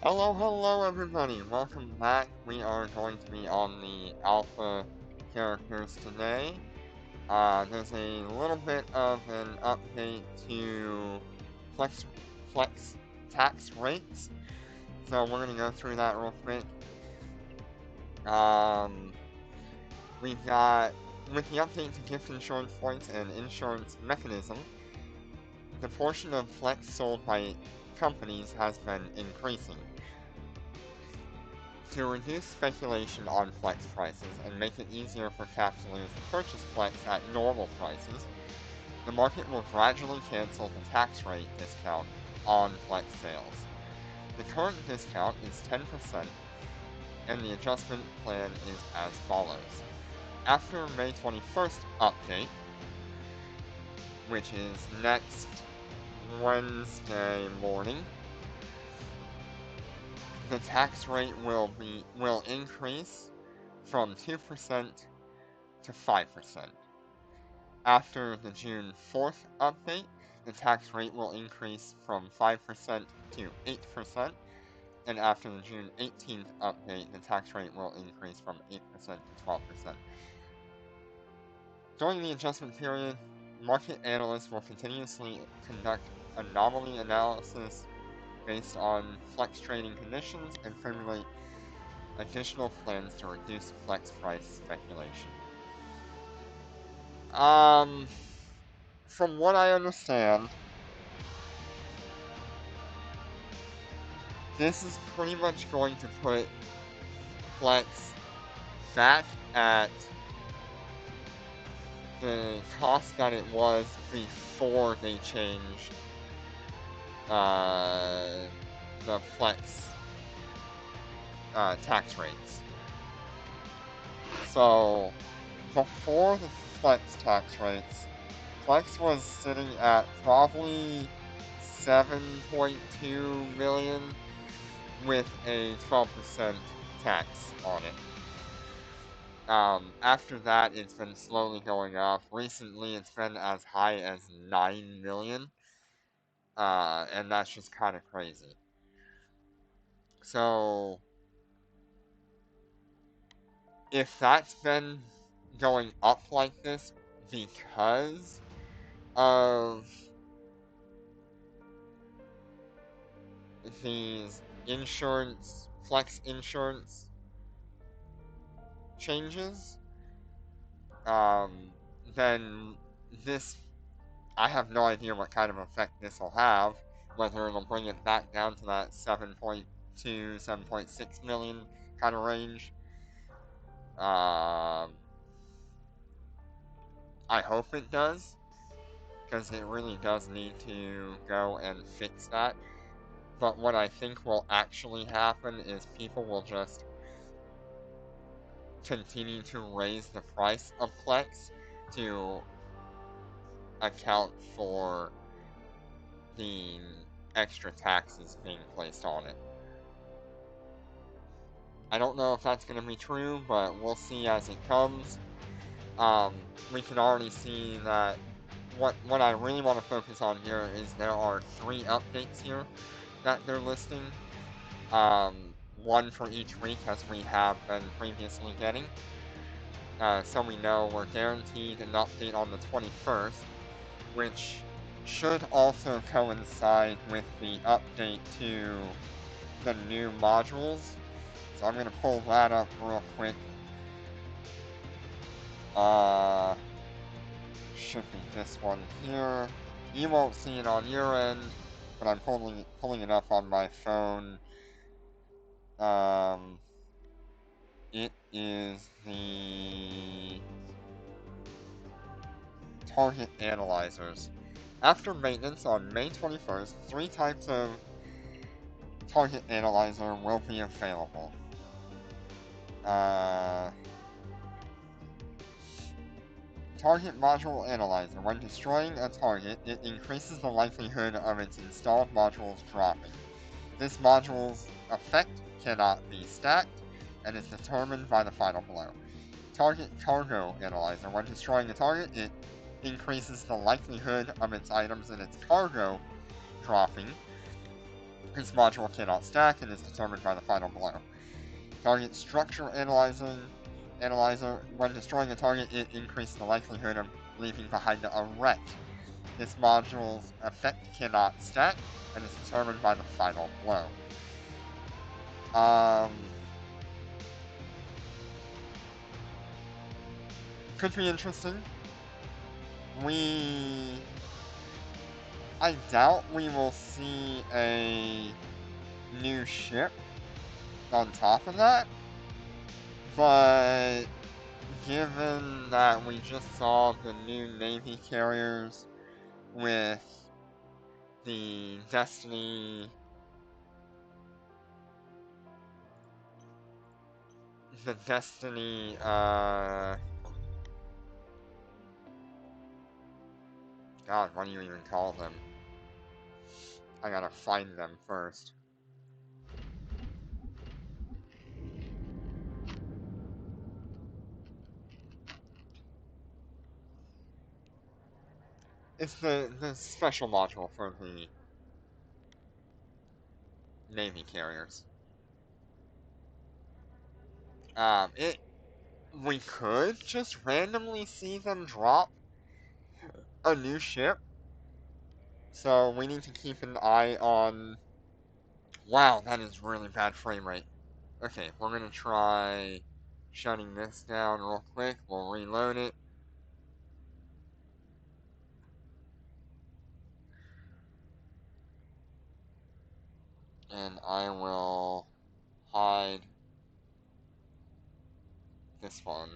Hello everybody, welcome back. We are going to be on the alpha characters today. There's a little bit of an update to flex, flex tax rates, so we're going to go through that real quick. We've got, with the update to gift insurance points and insurance mechanism, the portion of flex sold by companies has been increasing. To reduce speculation on Flex prices and make it easier for capitalists to purchase Flex at normal prices, the market will gradually cancel the tax rate discount on Flex sales. The current discount is 10%, and the adjustment plan is as follows. After May 21st update, which is next Wednesday morning, the tax rate will increase from 2% to 5%. After the June 4th update, the tax rate will increase from 5% to 8%, and after the June 18th update, the tax rate will increase from 8% to 12%. During the adjustment period, market analysts will continuously conduct anomaly analysis based on flex trading conditions and formulate additional plans to reduce flex price speculation. From what I understand, this is pretty much going to put Flex back at the cost that it was before they changed the Flex tax rates. So, before the Flex tax rates, Flex was sitting at probably 7.2 million with a 12% tax on it. After that, it's been slowly going up. Recently, it's been as high as 9 million, and that's just kind of crazy. So, if that's been going up like this because of these flex insurance changes, then this, I have no idea what kind of effect this will have, whether it'll bring it back down to that 7.2, 7.6 million kind of range. I hope it does, because it really does need to go and fix that. But what I think will actually happen is people will just continue to raise the price of Plex to account for the extra taxes being placed on it. I don't know if that's going to be true, but we'll see as it comes. We can already see that what I really want to focus on here is there are 3 updates here that they're listing. One for each week, as we have been previously getting. So we know we're guaranteed an update on the 21st, which should also coincide with the update to the new modules. So I'm going to pull that up real quick. Should be this one here. You won't see it on your end, but I'm pulling it up on my phone. It is the target analyzers. After maintenance on May 21st, 3 types of target analyzer will be available. Target module analyzer. When destroying a target, it increases the likelihood of its installed modules dropping. This module's effect cannot be stacked and is determined by the final blow. Target cargo analyzer. When destroying a target, it increases the likelihood of its items in its cargo dropping. This module cannot stack and is determined by the final blow. Target structure analyzer. When destroying a target, it increases the likelihood of leaving behind a wreck. This module's effect cannot stack and is determined by the final blow. Could be interesting. I doubt we will see a new ship on top of that, but given that we just saw the new Navy carriers with the Destiny, God, what do you even call them? I gotta find them first. It's the special module for the Navy carriers. We could just randomly see them drop a new ship, so we need to keep an eye on... Wow, that is really bad frame rate. Okay, we're gonna try shutting this down real quick. We'll reload it. And I will hide this one.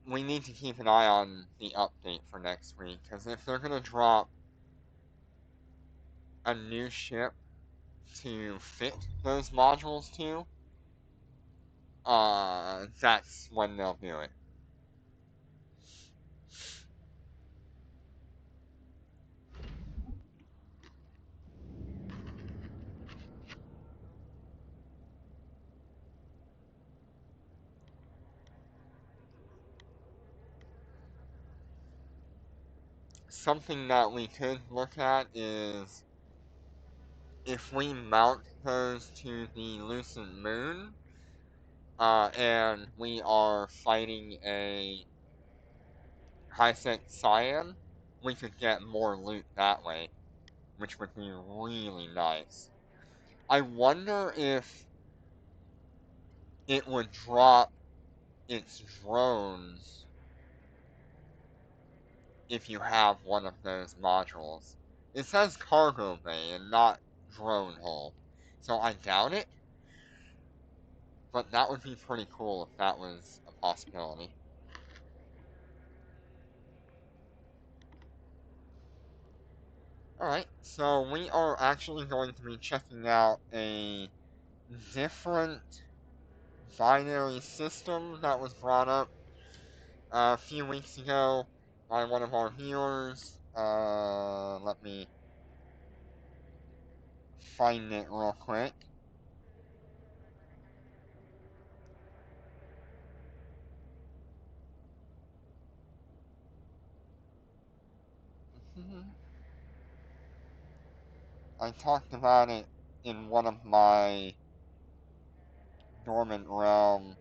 We need to keep an eye on the update for next week, because if they're gonna drop a new ship to fit those modules to, that's when they'll do it. Something that we could look at is if we mount those to the Lucent Moon, and we are fighting a high-sec Cyan, we could get more loot that way, which would be really nice. I wonder if it would drop its drones if you have one of those modules. It says cargo bay and not drone hull, so I doubt it, but that would be pretty cool if that was a possibility. Alright, so we are actually going to be checking out a different binary system that was brought up a few weeks ago by one of our viewers. Let me find it real quick. I talked about it in one of my Dormant Realm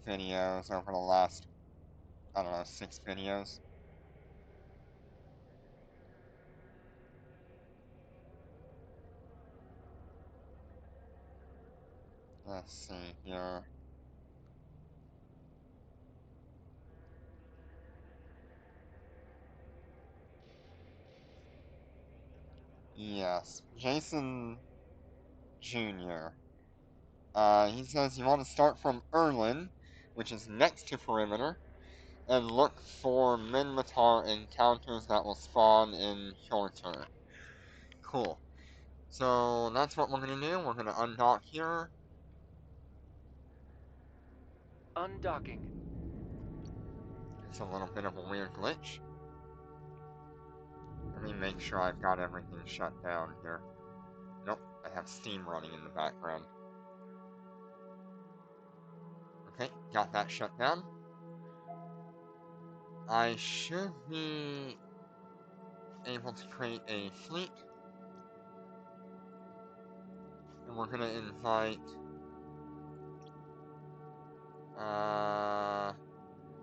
videos over the last, I don't know, 6 videos. Let's see here. Yes, Jason Jr. He says you want to start from Erlin, which is next to Perimeter, and look for Minmatar encounters that will spawn in Hjortur. Cool. So that's what we're gonna do. We're gonna undock here. Undocking. It's a little bit of a weird glitch. Let me make sure I've got everything shut down here. Nope, I have Steam running in the background. Okay, got that shut down. I should be able to create a fleet. And we're gonna invite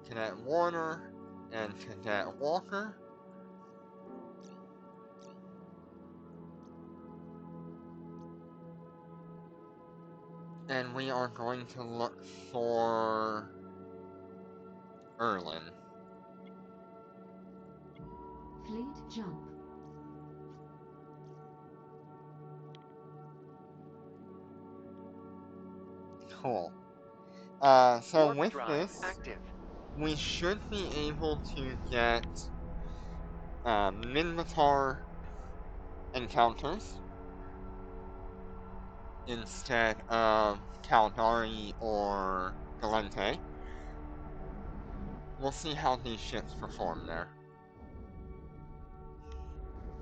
Cadet Warner and Cadet Walker. And we are going to look for Erlin. Fleet jump. Cool. So Warp with drive this, active. we should be able to get Minmatar encounters instead of Caldari or Galente. We'll see how these ships perform there.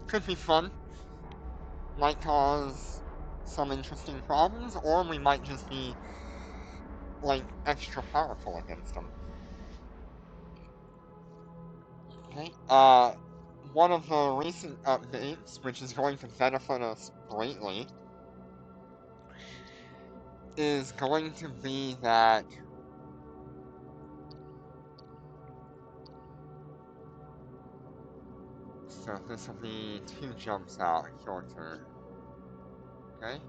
Could be fun. Might cause some interesting problems, or we might just be, like, extra powerful against them. Okay, one of the recent updates, which is going to benefit us greatly, is going to be that so this will be 2 jumps out shorter. Okay?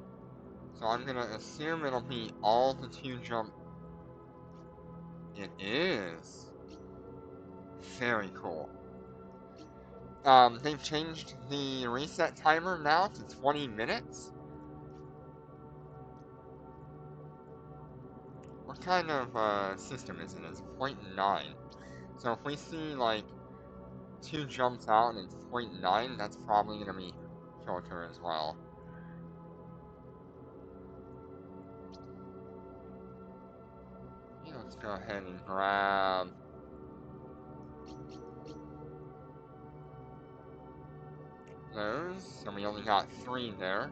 So I'm gonna assume it'll be all the 2 jump. It is. Very cool. They've changed the reset timer now to 20 minutes. What kind of system is it? It's 0.9. So if we see like 2 jumps out and it's 0.9, that's probably gonna be shorter as well. Yeah, let's go ahead and grab those. So we only got 3 there.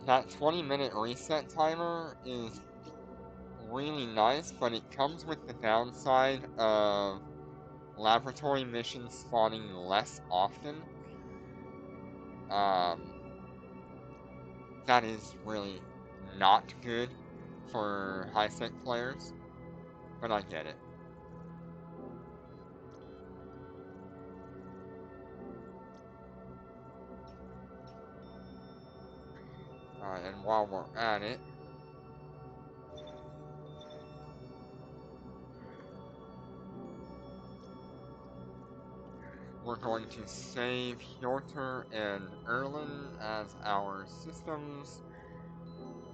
That 20-minute reset timer is really nice, but it comes with the downside of laboratory missions spawning less often. That is really not good for high-sec players, but I get it. Alright, and while we're at it, we're going to save Hjorter and Erlin as our systems,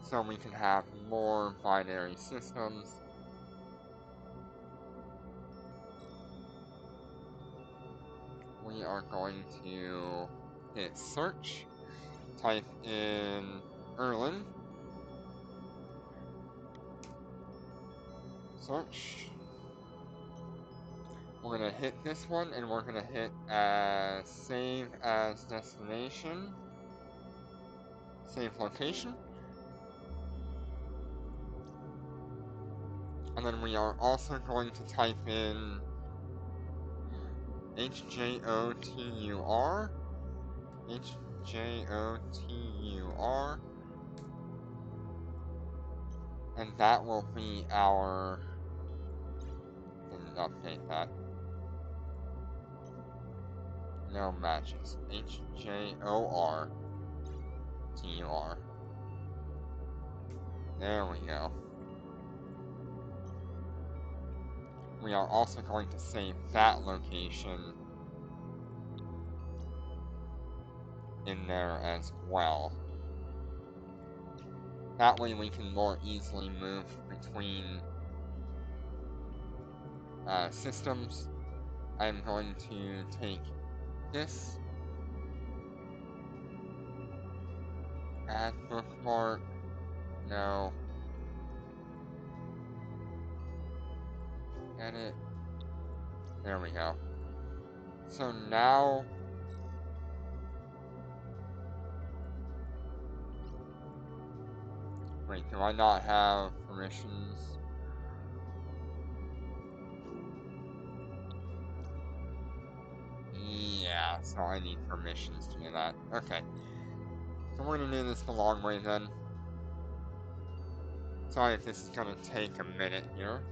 so we can have more binary systems. We are going to hit search, type in Erlin, search. We're gonna hit this one, and we're gonna hit save as destination, save location. And then we are also going to type in HJOTUR, HJOTUR, and that will be our, didn't update that, no matches, HJORTUR. There we go. We are also going to save that location in there as well. That way we can more easily move between systems. I'm going to take this, add bookmark, no, edit. There we go. So now... Wait, do I not have permissions? Yeah, so I need permissions to do that. Okay. So we're gonna do this the long way then. Sorry if this is gonna take a minute here.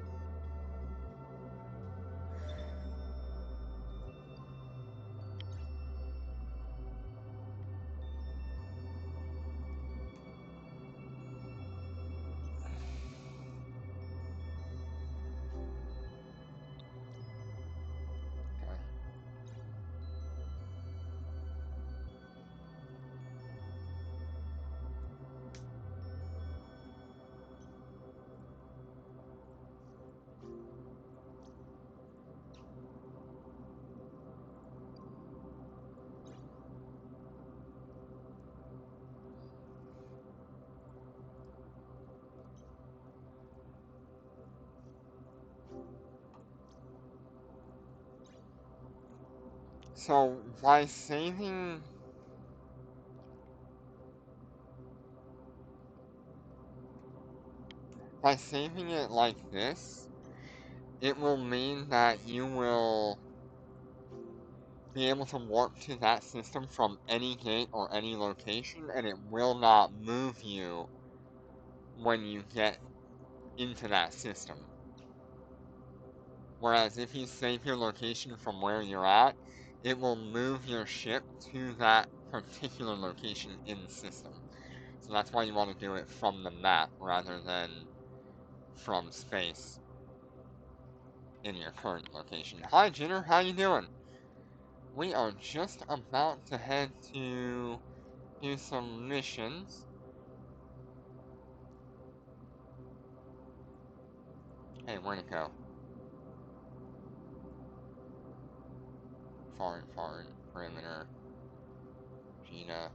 Okay. So by saving it like this, it will mean that you will be able to warp to that system from any gate or any location, and it will not move you when you get into that system. Whereas if you save your location from where you're at, it will move your ship to that particular location in the system. So that's why you want to do it from the map rather than from space in your current location. Hi Jenner, how you doing? We are just about to head to do some missions. Hey, where'd it go? Foreign, perimeter, Gina.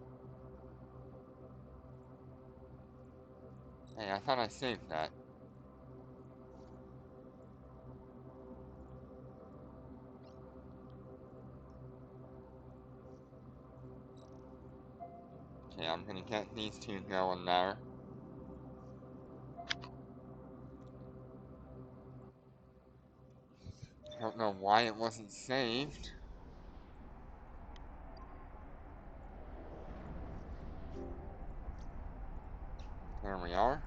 Hey, I thought I saved that. Okay, I'm gonna get these two going there. I don't know why it wasn't saved. There we are.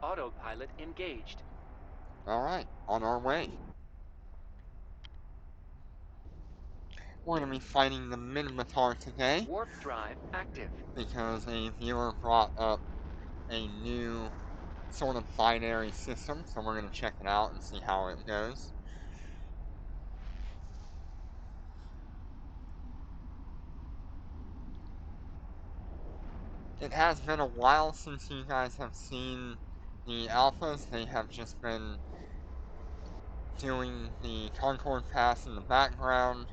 Autopilot engaged. Alright, on our way. We're gonna be fighting the Minotaur today Warp drive active. because a viewer brought up a new sort of binary system, so we're gonna check it out and see how it goes. It has been a while since you guys have seen the alphas. They have just been doing the Concord Pass in the background.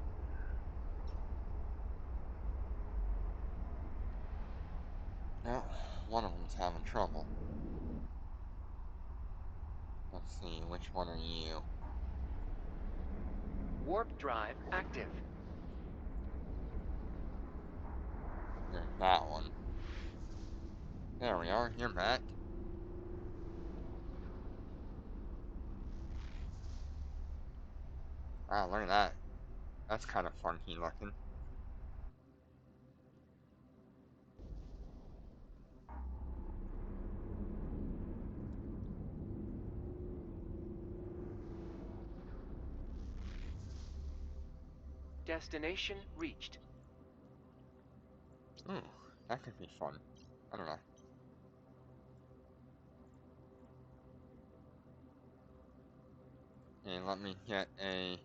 Oh, one of them's having trouble. Let's see, which one are you? Warp drive active. There's that one. There we are, you're back. Wow, look at that. That's kind of funky looking. Destination reached. Ooh, that could be fun. I don't know. Okay, let me get a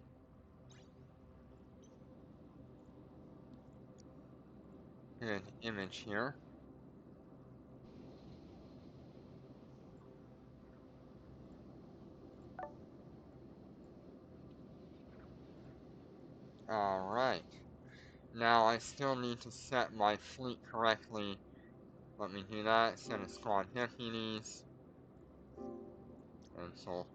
good image here. Alright. Now I still need to set my fleet correctly Let me do that. Send a squad deputies. Cancel.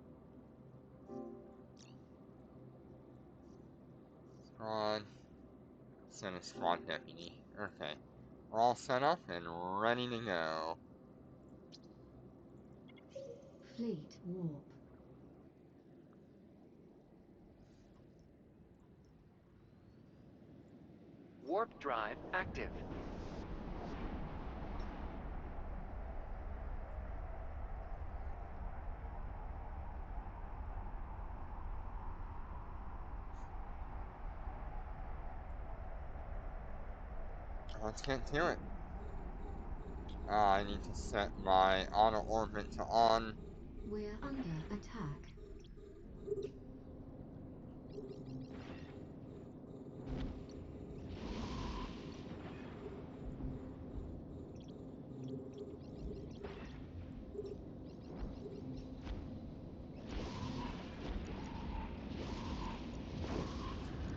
Squad. Send a squad deputy. Okay. We're all set up and ready to go. Fleet warp. Warp drive active. Let's get to it. I need to set my auto orbit to on. We're under attack.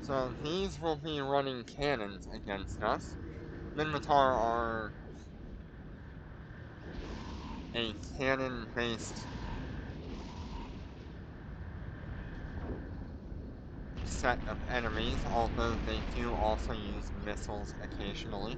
So these will be running cannons against us. Minmatar are a cannon-based set of enemies, although they do also use missiles occasionally.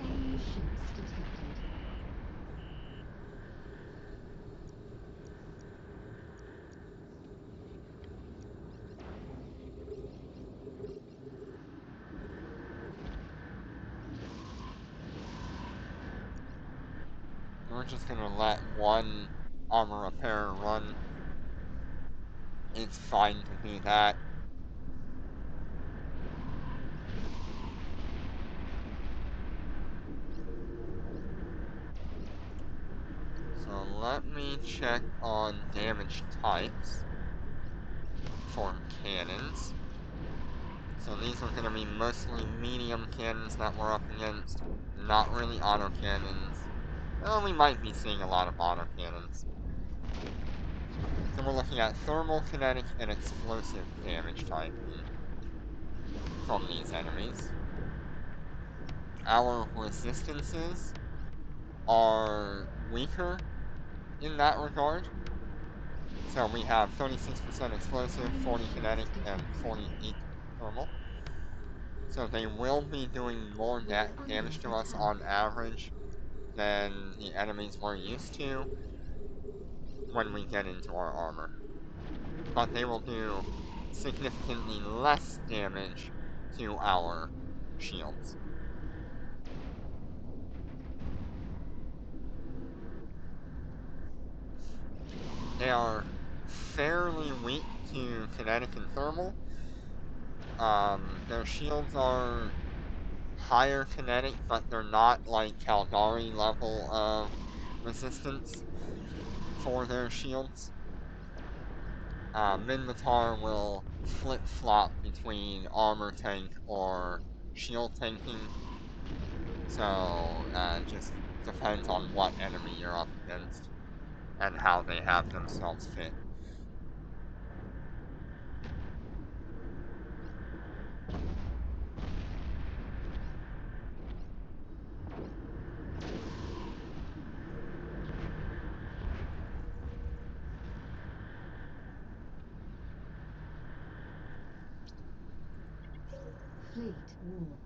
Enemy ships detected. We're just gonna let one armor repair run. It's fine to do that. So let me check on damage types for cannons. So these are going to be mostly medium cannons that we're up against, not really auto cannons. Well, we might be seeing a lot of auto cannons. So we're looking at thermal, kinetic, and explosive damage type from these enemies. Our resistances are weaker in that regard. So we have 36% explosive, 40 kinetic, and 48 thermal. So they will be doing more damage to us on average than the enemies we're used to when we get into our armor. But they will do significantly less damage to our shields. They are fairly weak to kinetic and thermal. Their shields are higher kinetic, but they're not like Caldari level of resistance for their shields. Minmatar will flip-flop between armor tank or shield tanking. So, just depends on what enemy you're up against and how they have themselves fit. Fleet warp.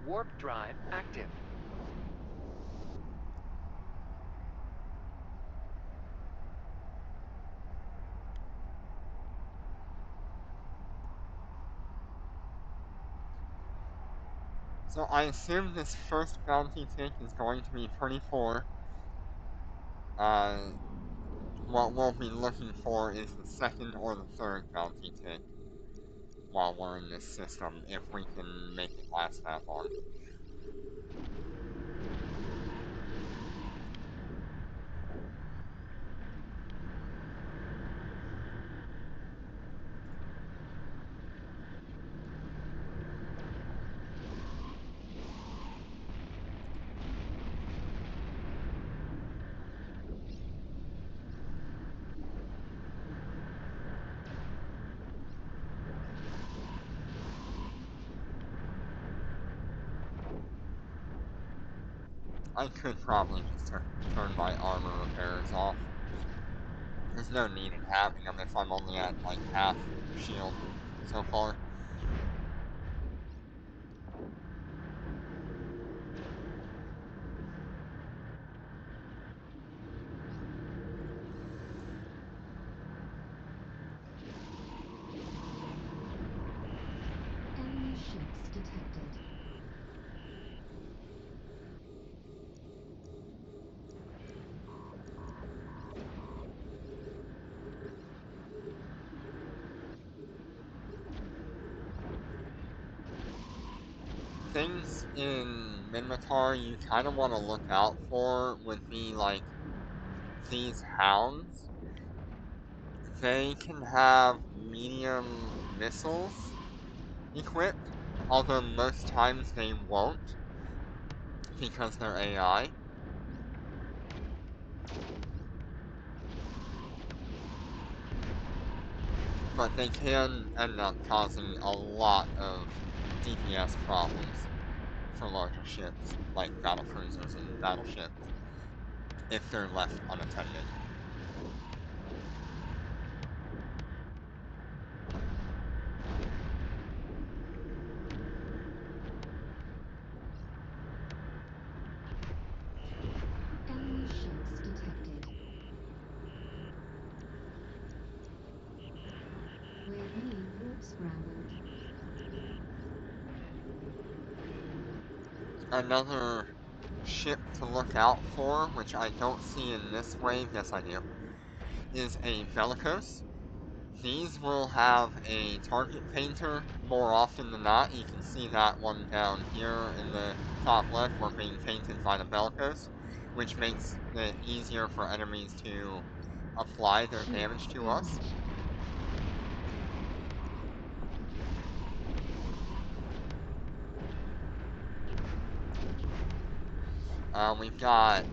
Warp drive active. So I assume this first bounty tick is going to be pretty poor. What we'll be looking for is the second or the third bounty tick while we're in this system, if we can make it last that long. I could probably just turn my armor repairs off. There's no need in having them if I'm only at like half shield so far. Enemy ships detected. Things in Minmatar you kind of want to look out for would be like these hounds. They can have medium missiles equipped, although most times they won't because they're AI. But they can end up causing a lot of DPS problems for larger ships, like battlecruisers and battleships, if they're left unattended. Enemy ships detected. We're being warp scrambled. Another ship to look out for, which I don't see in this wave, yes I do, is a Bellicose. These will have a target painter more often than not. You can see that one down here in the top left. We're being painted by the Bellicose, which makes it easier for enemies to apply their damage to us. We've got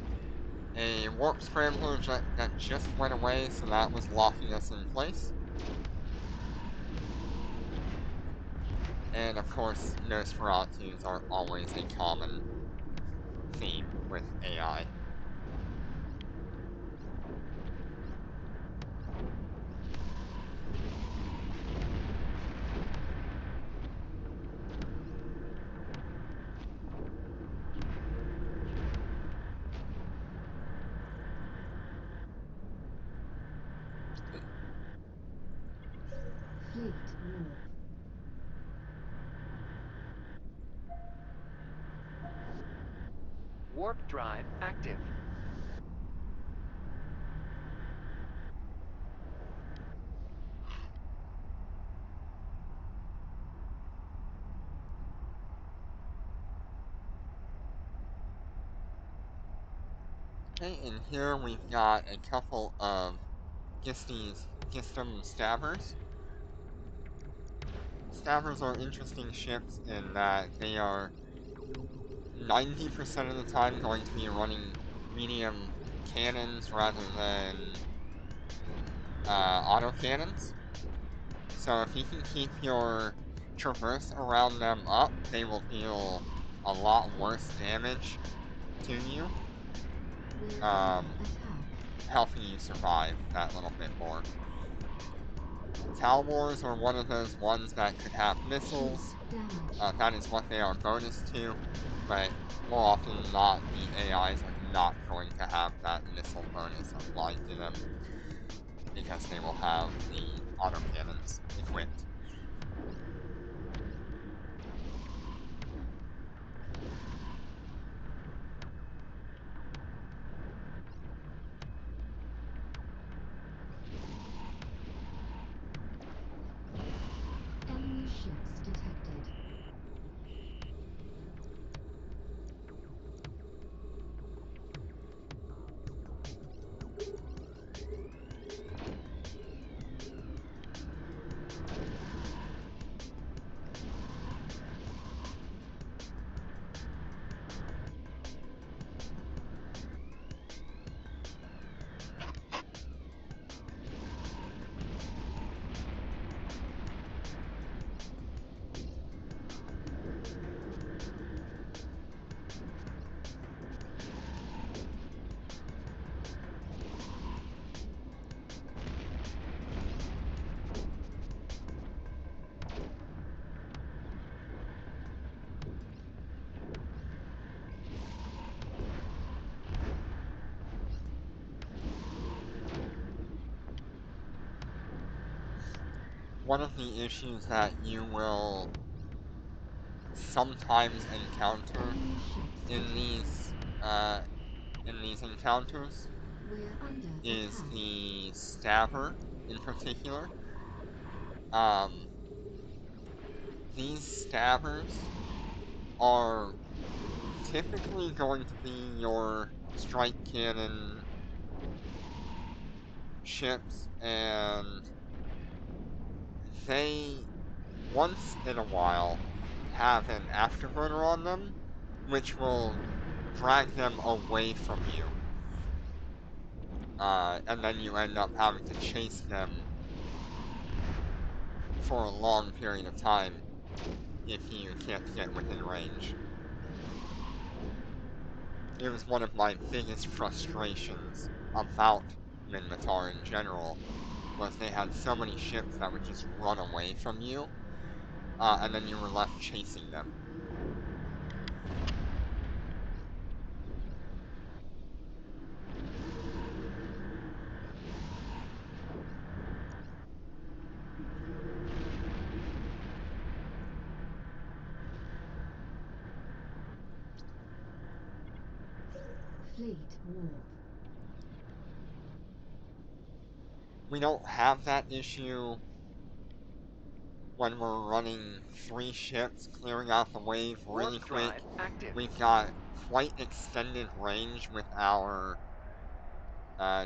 a warp scrambler that just went away, so that was locking us in place. And of course, Nosferatus are always a common theme with AI. Fleet warp. Warp drive active. Okay, and here we've got a couple of Gistum Stabbers. Stabbers are interesting ships in that they are 90% of the time going to be running medium cannons rather than autocannons. So if you can keep your traverse around them up, they will deal a lot worse damage to you, We're under attack. helping you survive that little bit more. Talwars are one of those ones that could have missiles. Damage. That is what they are bonus to, but more often than not, the AIs are not going to have that missile bonus applied to them because they will have the autocannons equipped. Enemy ships detected. one of the issues that you will sometimes encounter Enemy ships in detected. these encounters We're under is attack. the stabber in particular. Um, these stabbers are typically going to be your strike cannon ships, and they once in a while have an afterburner on them, which will drag them away from you. And then you end up having to chase them for a long period of time if you can't get within range. It was one of my biggest frustrations about Minmatar in general, was they had so many ships that would just run away from you, and then you were left chasing them. Fleet warp. We don't have that issue when we're running 3 ships, clearing out the wave really Warp quick. drive active. We've got quite extended range with our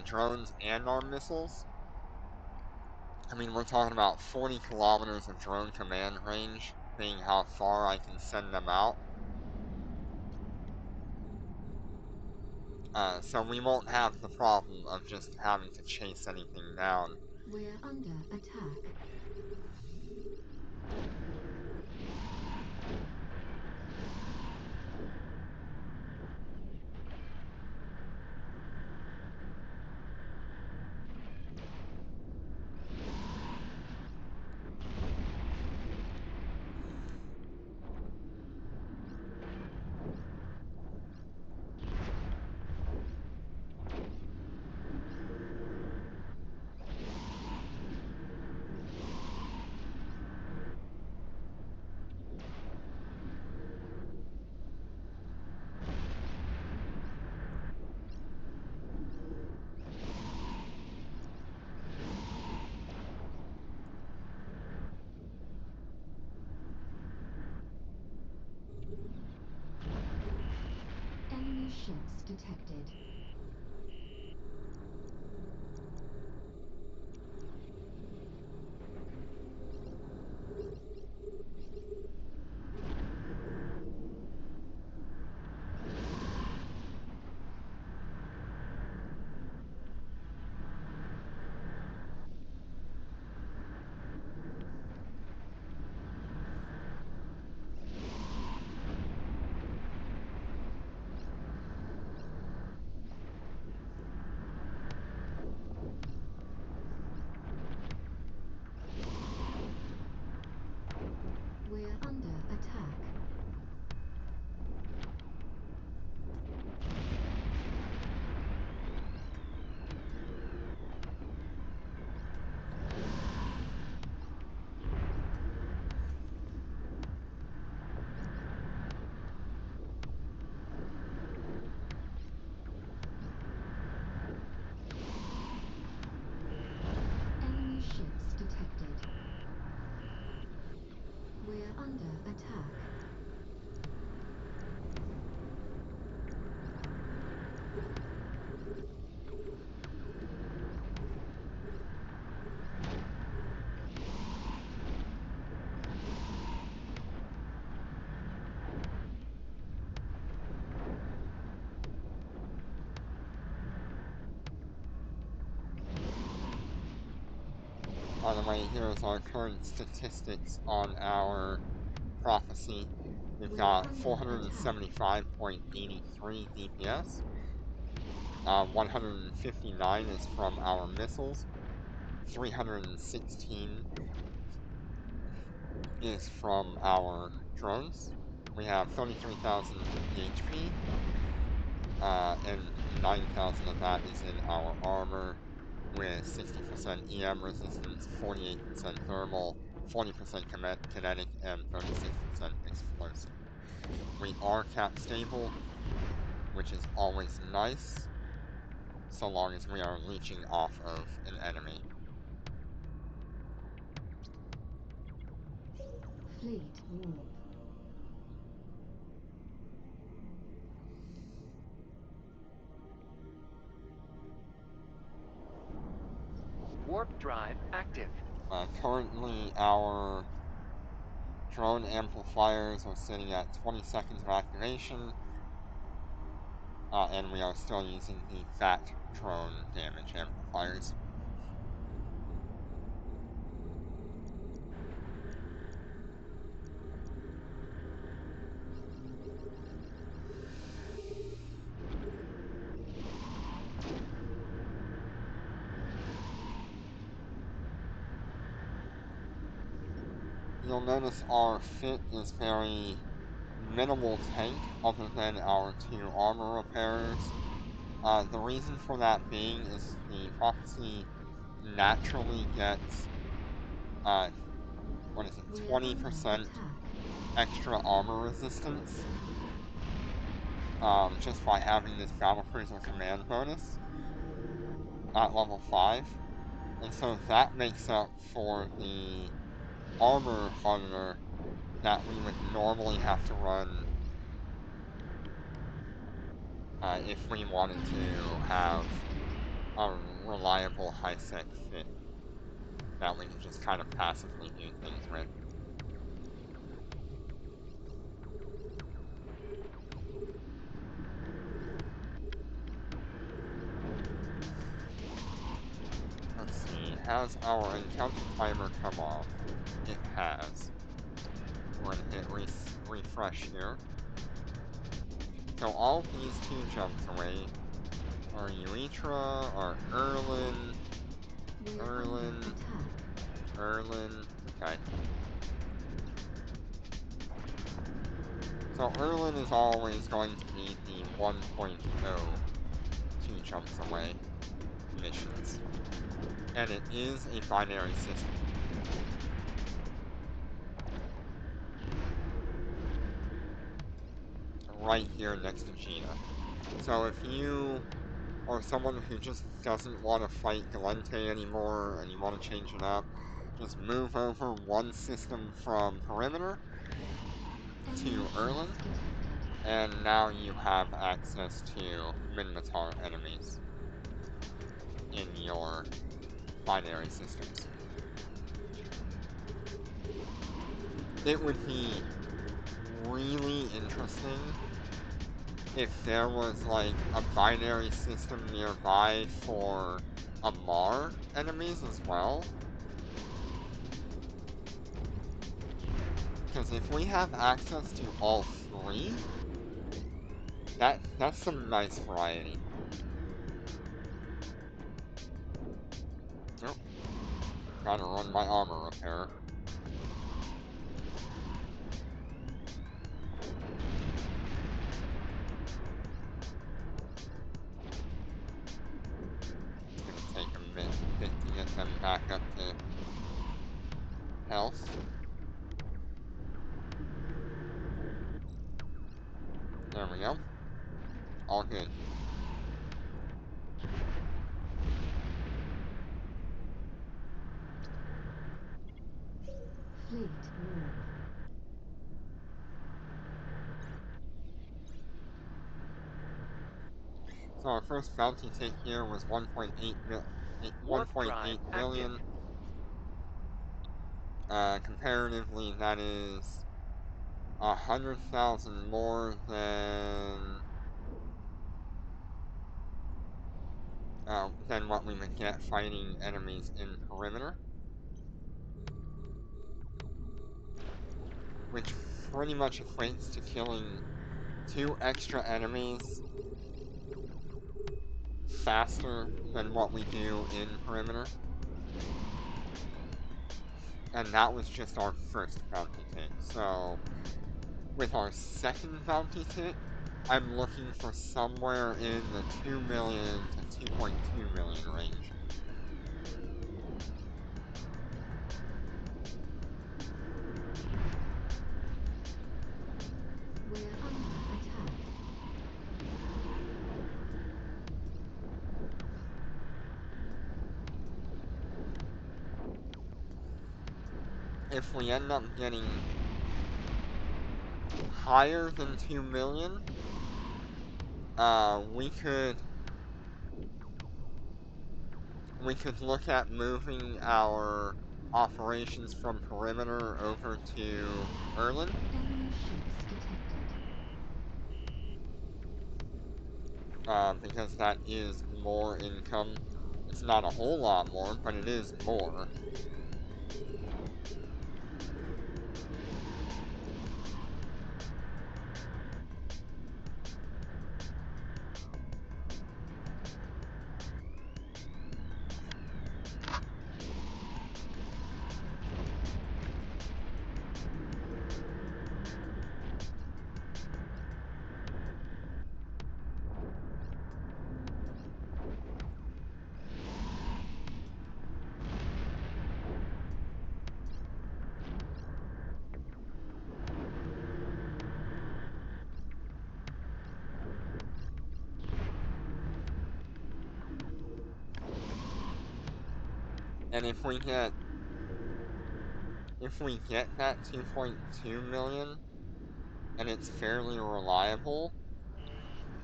drones and our missiles. I mean, we're talking about 40 kilometers of drone command range, being how far I can send them out. So we won't have the problem of just having to chase anything down. We're under attack. Enemy ships detected. We're under attack. Enemy ships detected. We're under attack. By the way, here's our current statistics on our prophecy. We've got 475.83 DPS. 159 is from our missiles. 316 is from our drones. We have 33,000 HP, and 9,000 of that is in our armor, with with 60% EM resistance, 48% thermal, 40% kinetic, and 36% explosive. We are cap stable, which is always nice, so long as we are leeching off of an enemy. Fleet warp. Warp drive active. Currently, our drone amplifiers are sitting at 20 seconds of activation, and we are still using the fat drone damage amplifiers. You'll notice our fit is very minimal tank other than our 2 armor repairers. The reason for that being is the Prophecy naturally gets, We're 20% under attack. extra armor resistance, just by having this Battlecruiser command bonus at level 5. And so that makes up for the armor hardener that we would normally have to run if we wanted to have a reliable high-sec fit that we can just kind of passively do things with. Let's see, has our encounter timer come off? It has. We're gonna hit refresh here. So all of these 2 jumps away are Urethra, are Erlen, We're under attack. Erlen, okay. So Erlen is always going to be the 1.0 2 jumps away missions. And it is a binary system. Right here next to Gina. So if you are someone who just doesn't want to fight Galente anymore and you want to change it up, just move over 1 system from Perimeter to Enemy Erlen, ships detected. and now you have access to Minmatar enemies in your binary systems. It would be really interesting if there was like a binary system nearby for Amarr enemies as well. Because if we have access to all 3, that's some nice variety. Nope. Gotta run my armor repair. It's gonna take a bit to get them back up to health. There we go. All good. Fleet warp. So our first bounty hit here was 1.8 Warp drive million. Comparatively, that is 100,000 more than what we would get fighting enemies in Perimeter, which pretty much equates to killing 2 extra enemies faster than what we do in Perimeter. And that was just our first bounty hit. So with our second bounty hit, I'm looking for somewhere in the 2 million to 2.2 million range. if we end up getting higher than 2 million, we could look at moving our operations from Perimeter over to Erlin. Enemy ships detected. Because that is more income. It's not a whole lot more, but it is more. And if we get that 2.2 million, and it's fairly reliable,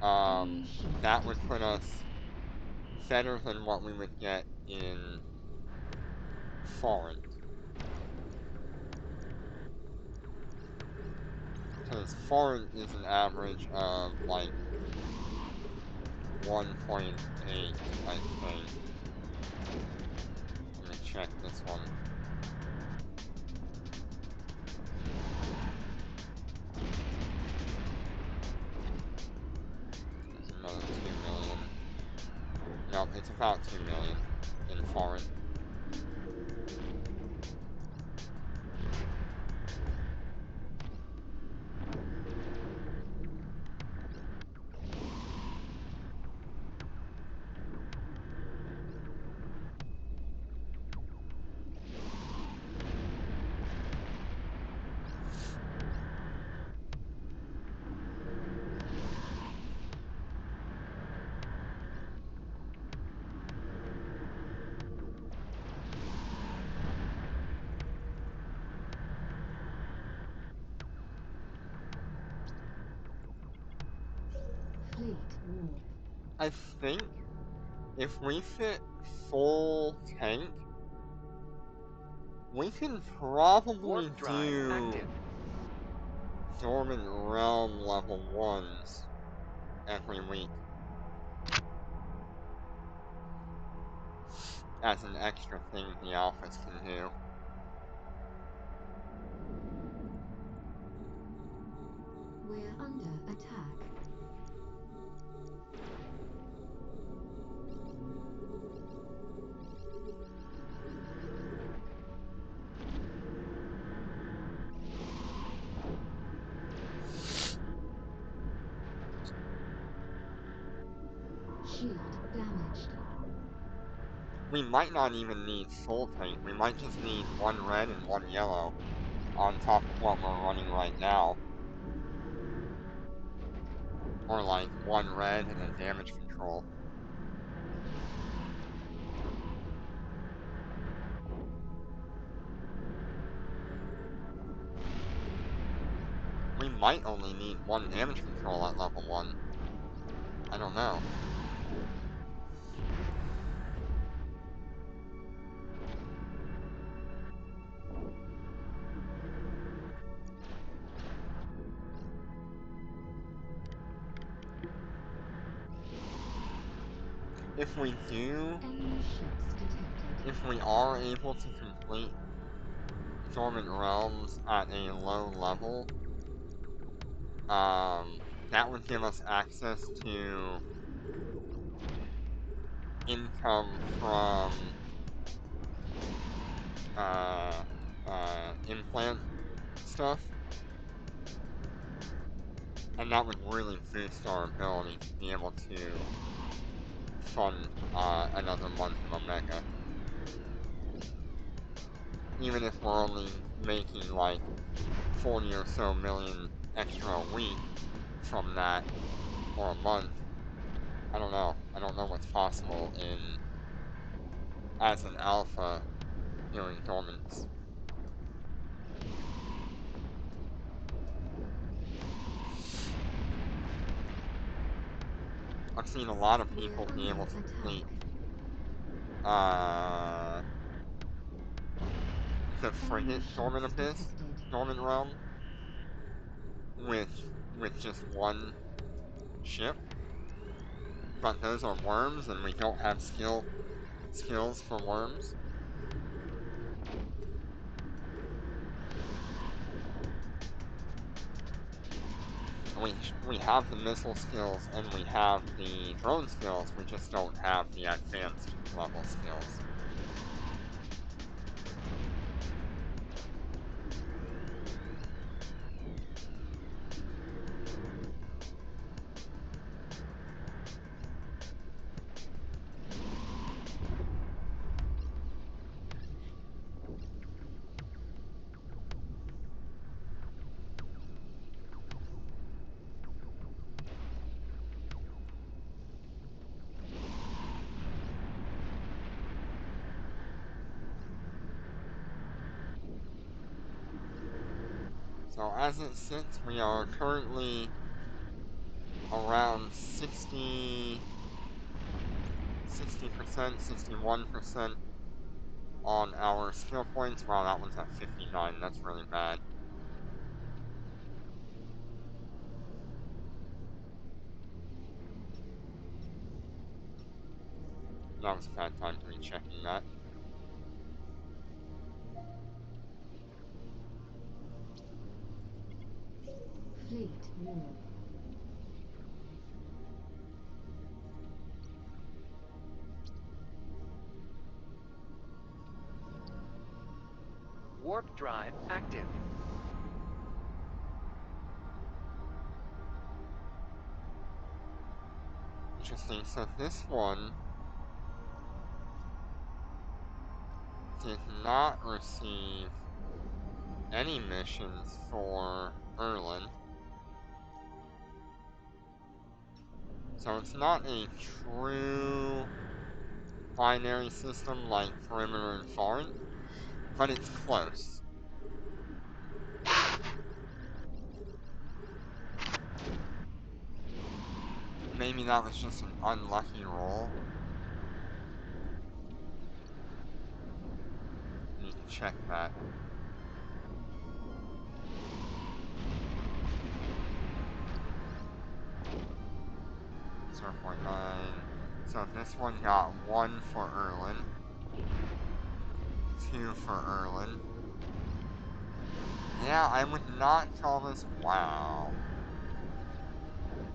that would put us better than what we would get in Foreign. Because Foreign is an average of like 1.8, I think. Let me check this one. There's another 2 million. No, it's about 2 million in Foreign. Fleet warp. I think if we fit full tank, we can probably Warp drive do active. Dormant Realm level 1s every week. As an extra thing the alphas can do. We're under attack. Shield damaged. We might not even need full tank, we might just need 1 red and 1 yellow on top of what we're running right now. Or like 1 red and a damage control. We might only need 1 damage control at level 1. I don't know. If we do, Enemy ships detected. if we are able to complete Dormant Realms at a low level, that would give us access to income from implant stuff, and that would really boost our ability to be able to fund another month of Omega. Even if we're only making like 40 or so million extra a week from that, or a month, I don't know. I don't know what's possible as an alpha doing dormants. I've seen a lot of We're people be able under to complete, attack. the frigate Enemy Dormant ships Abyss, detected. Dormant Realm, with just one ship. But those are worms, and we don't have skills for worms. We have the missile skills and we have the drone skills, we just don't have the advanced level skills. So as it sits, we are currently around 60%, 61% on our skill points. Wow, that one's at 59, that's really bad. That was a bad time to be checking that. Fleet war. Warp drive active. Interesting, so this one did not receive any missions for Erlin. So it's not a true binary system like Perimeter and Foreign, but it's close. Maybe that was just an unlucky roll. Need to check that. .9. So this one got 1 for Erlin, 2 for Erlin. Yeah, I would not call this. Wow.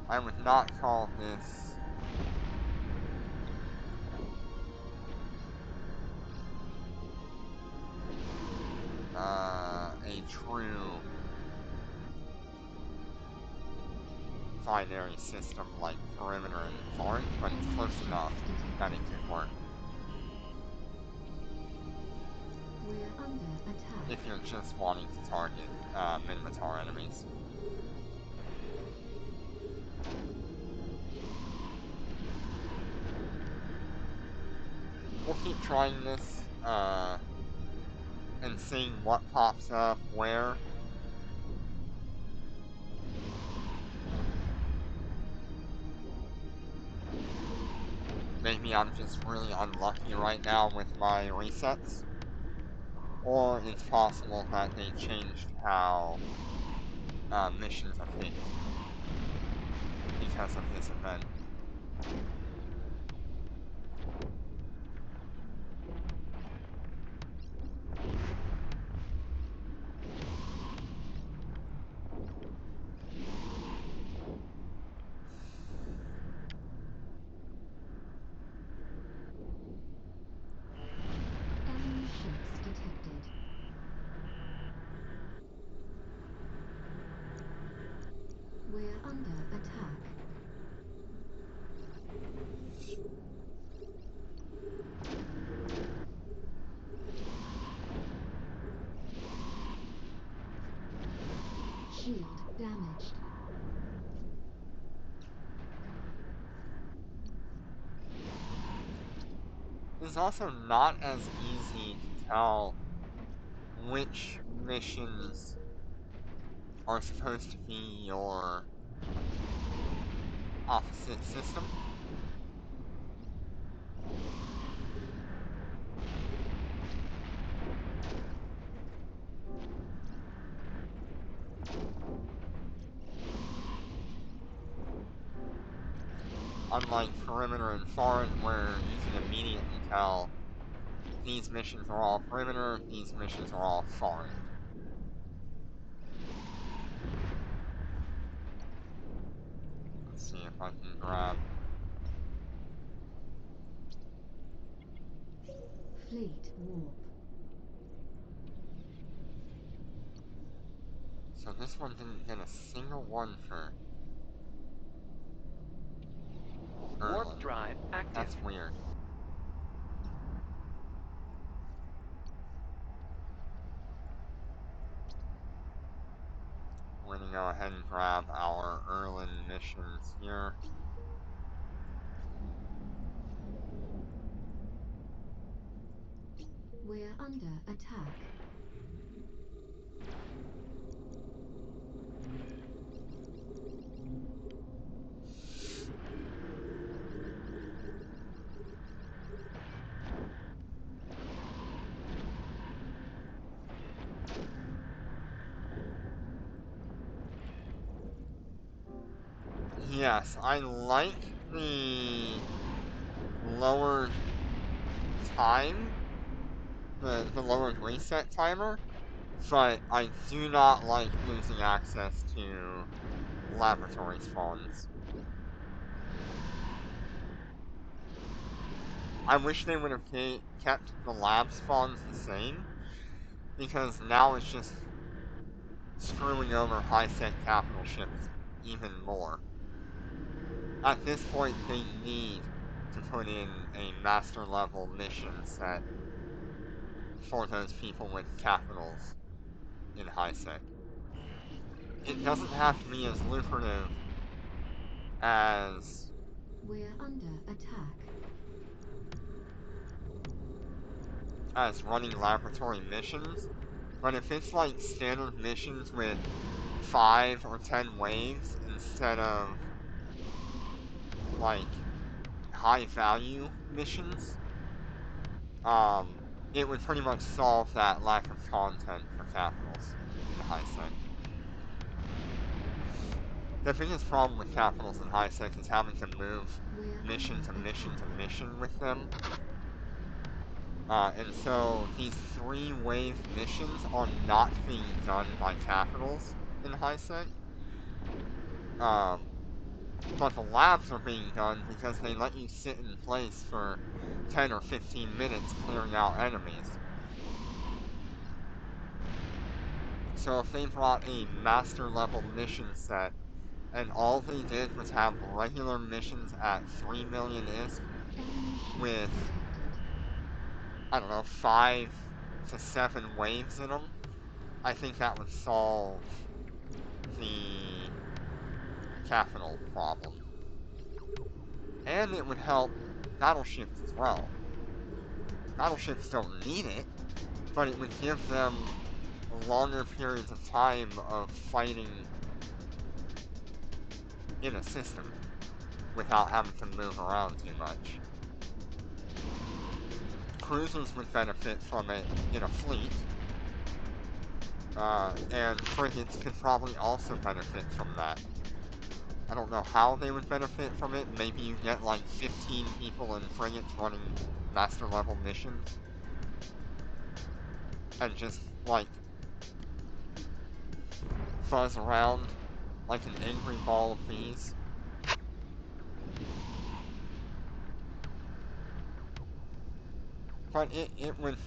I would not call this a true binary system like Perimeter and Foreign, but it's close enough that it could work. We're under attack. If you're just wanting to target Minmatar enemies. We'll keep trying this, and seeing what pops up where. Maybe I'm just really unlucky right now with my resets. Or it's possible that they changed how missions are picked because of this event. Enemy ships detected. We're under attack. Shield damaged. It's also not as easy to tell which missions are supposed to be your opposite system. Unlike perimeter and foreign, where you can immediately tell these missions are all perimeter, these missions are all foreign. Let's see if I can grab... Fleet warp. So this one didn't get a single one for Erlen. Warp drive active. That's weird. We're gonna go ahead and grab our Erlen missions here. We're under attack. Yes, I like the lowered time, the lowered reset timer, but I do not like losing access to laboratory spawns. I wish they would have kept the lab spawns the same, because now it's just screwing over high-sec capital ships even more. At this point, they need to put in a master level mission set for those people with capitals in high-sec. It doesn't have to be as lucrative as We're under attack. running laboratory missions, but if it's like standard missions with 5 or 10 waves instead of like high value missions, it would pretty much solve that lack of content for capitals in high-sec. The biggest problem with capitals in high-sec is having to move mission to mission to mission with them. And so these 3-wave missions are not being done by capitals in high-sec. But the labs are being done because they let you sit in place for 10 or 15 minutes clearing out enemies. So if they brought a master level mission set and all they did was have regular missions at 3 million ISK with, I don't know, 5 to 7 waves in them, I think that would solve the capital problem. And it would help battleships as well. Battleships don't need it, but it would give them longer periods of time of fighting in a system without having to move around too much. Cruisers would benefit from it in a fleet, and frigates could probably also benefit from that. I don't know how they would benefit from it. Maybe you get like 15 people in frigates running master level missions, and just like fuzz around like an angry ball of bees. But it would,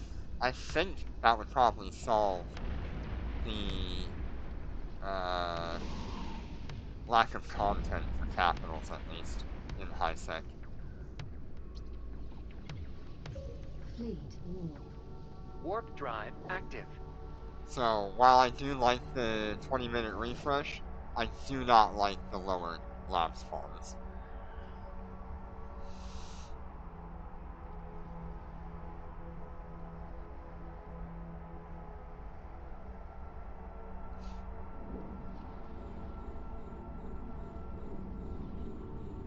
I think that would probably solve the lack of content for capitals, at least in high-sec. Fleet warp. Warp drive active. So, while I do like the 20-minute refresh, I do not like the lowered lab spawns.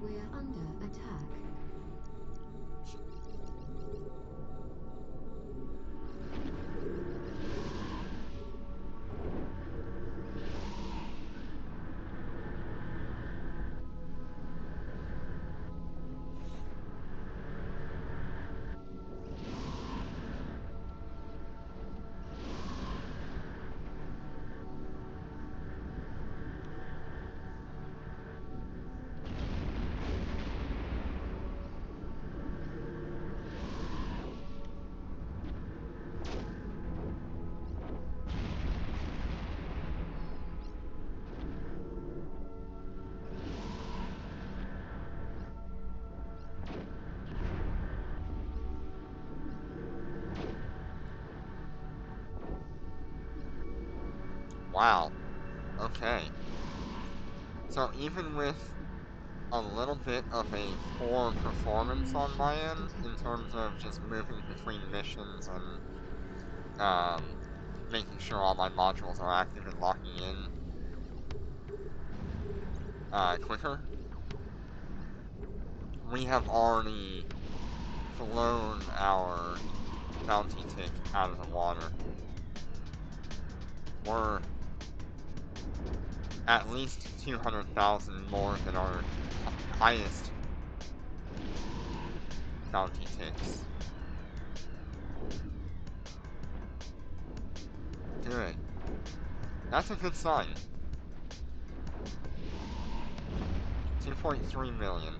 We're under attack. Wow. Okay. So even with a little bit of a poor performance on my end in terms of just moving between missions and making sure all my modules are active and locking in quicker, we have already flown our bounty tick out of the water. We're at least 200,000 more than our highest bounty ticks. Good. That's a good sign. 2.3 million.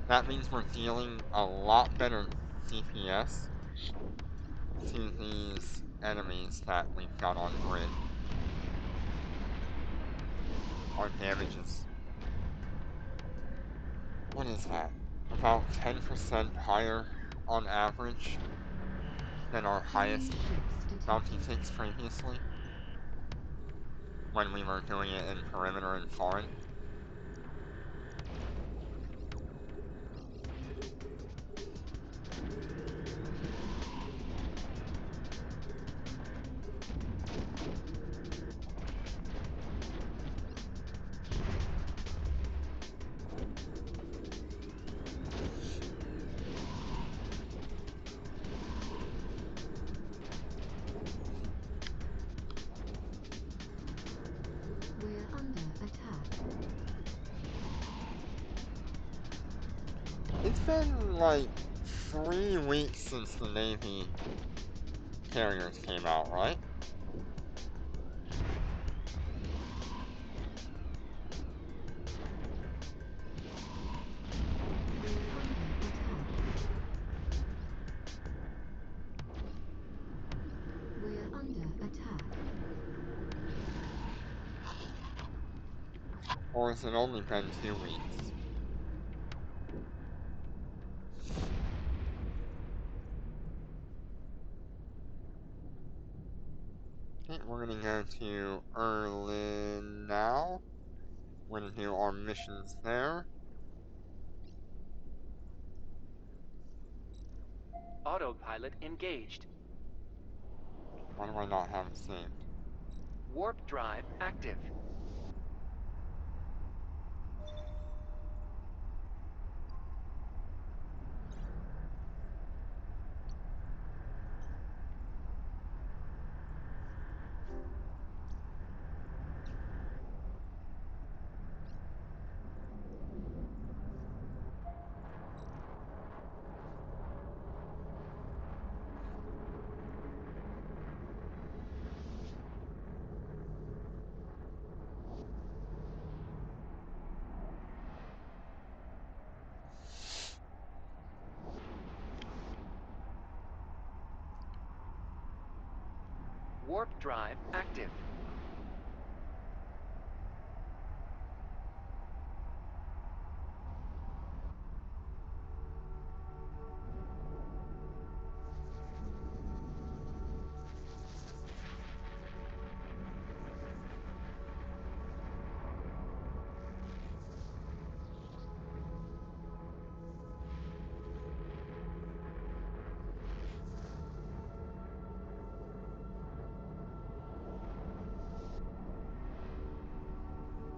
That means we're dealing a lot better DPS to these enemies that we've got on grid. Our damage is... what is that? About 10% higher on average than our highest bounty ticks previously, when we were doing it in perimeter and foreign. We're under attack. It's been like 3 weeks since the Navy carriers came out, right? We're under attack. Or has it only been 2 weeks? Okay, we're gonna go to Erlin now. We're gonna do our missions there. Autopilot engaged. Why do I not have it saved? Warp drive active. Warp drive active.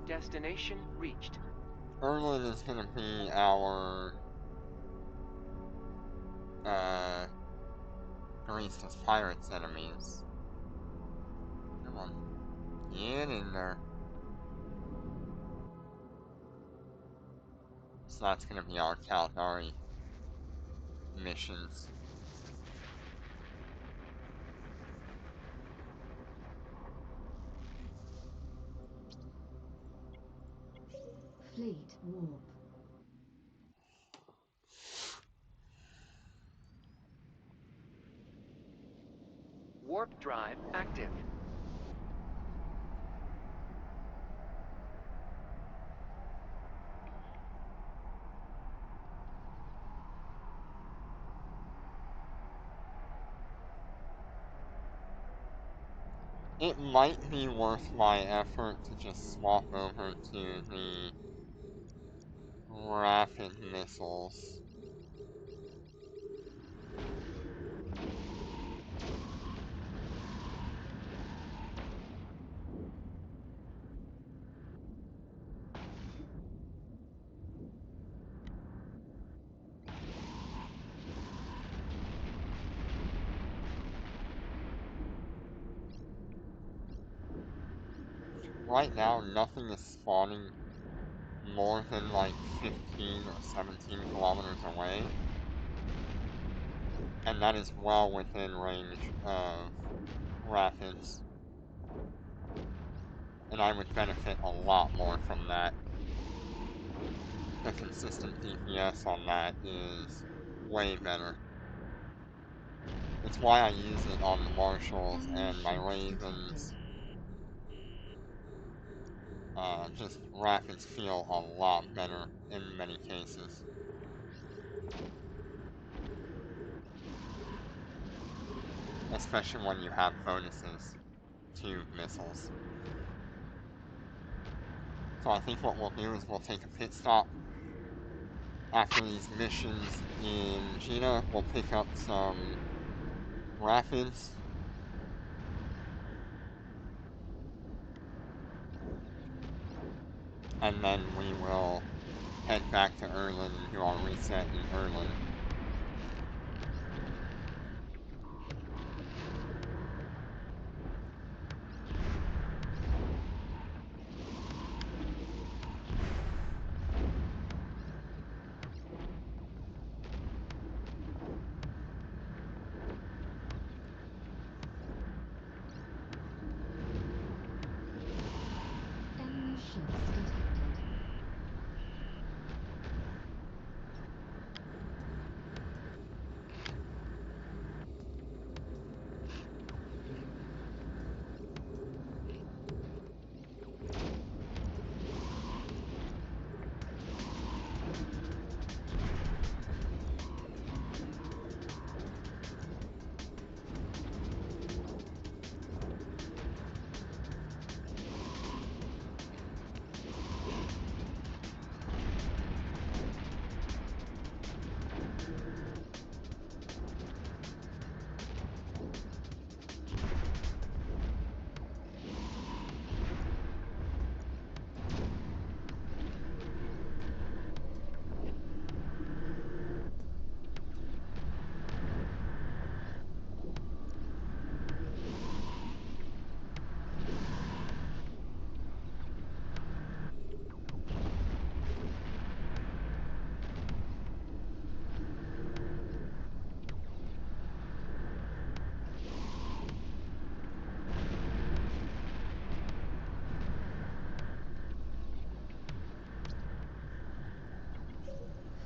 Destination reached. Erlin is gonna be our Baristas Pirates enemies. Come on. Get in there. So that's gonna be our Calgary missions. Fleet warp. Warp drive active. it might be worth my effort to just swap over to the rapid missiles. Right now, nothing is spawning more than like 15 or 17 kilometers away. And that is well within range of rapids. And I would benefit a lot more from that. The consistent DPS on that is way better. It's why I use it on the Marshals and my Ravens. Just rapids feel a lot better in many cases. Especially when you have bonuses to missiles. So I think what we'll do is we'll take a pit stop. After these missions in Gina, we'll pick up some rapids. And then we will head back to Erlen and do our reset in Erlen. Enemy ships detected.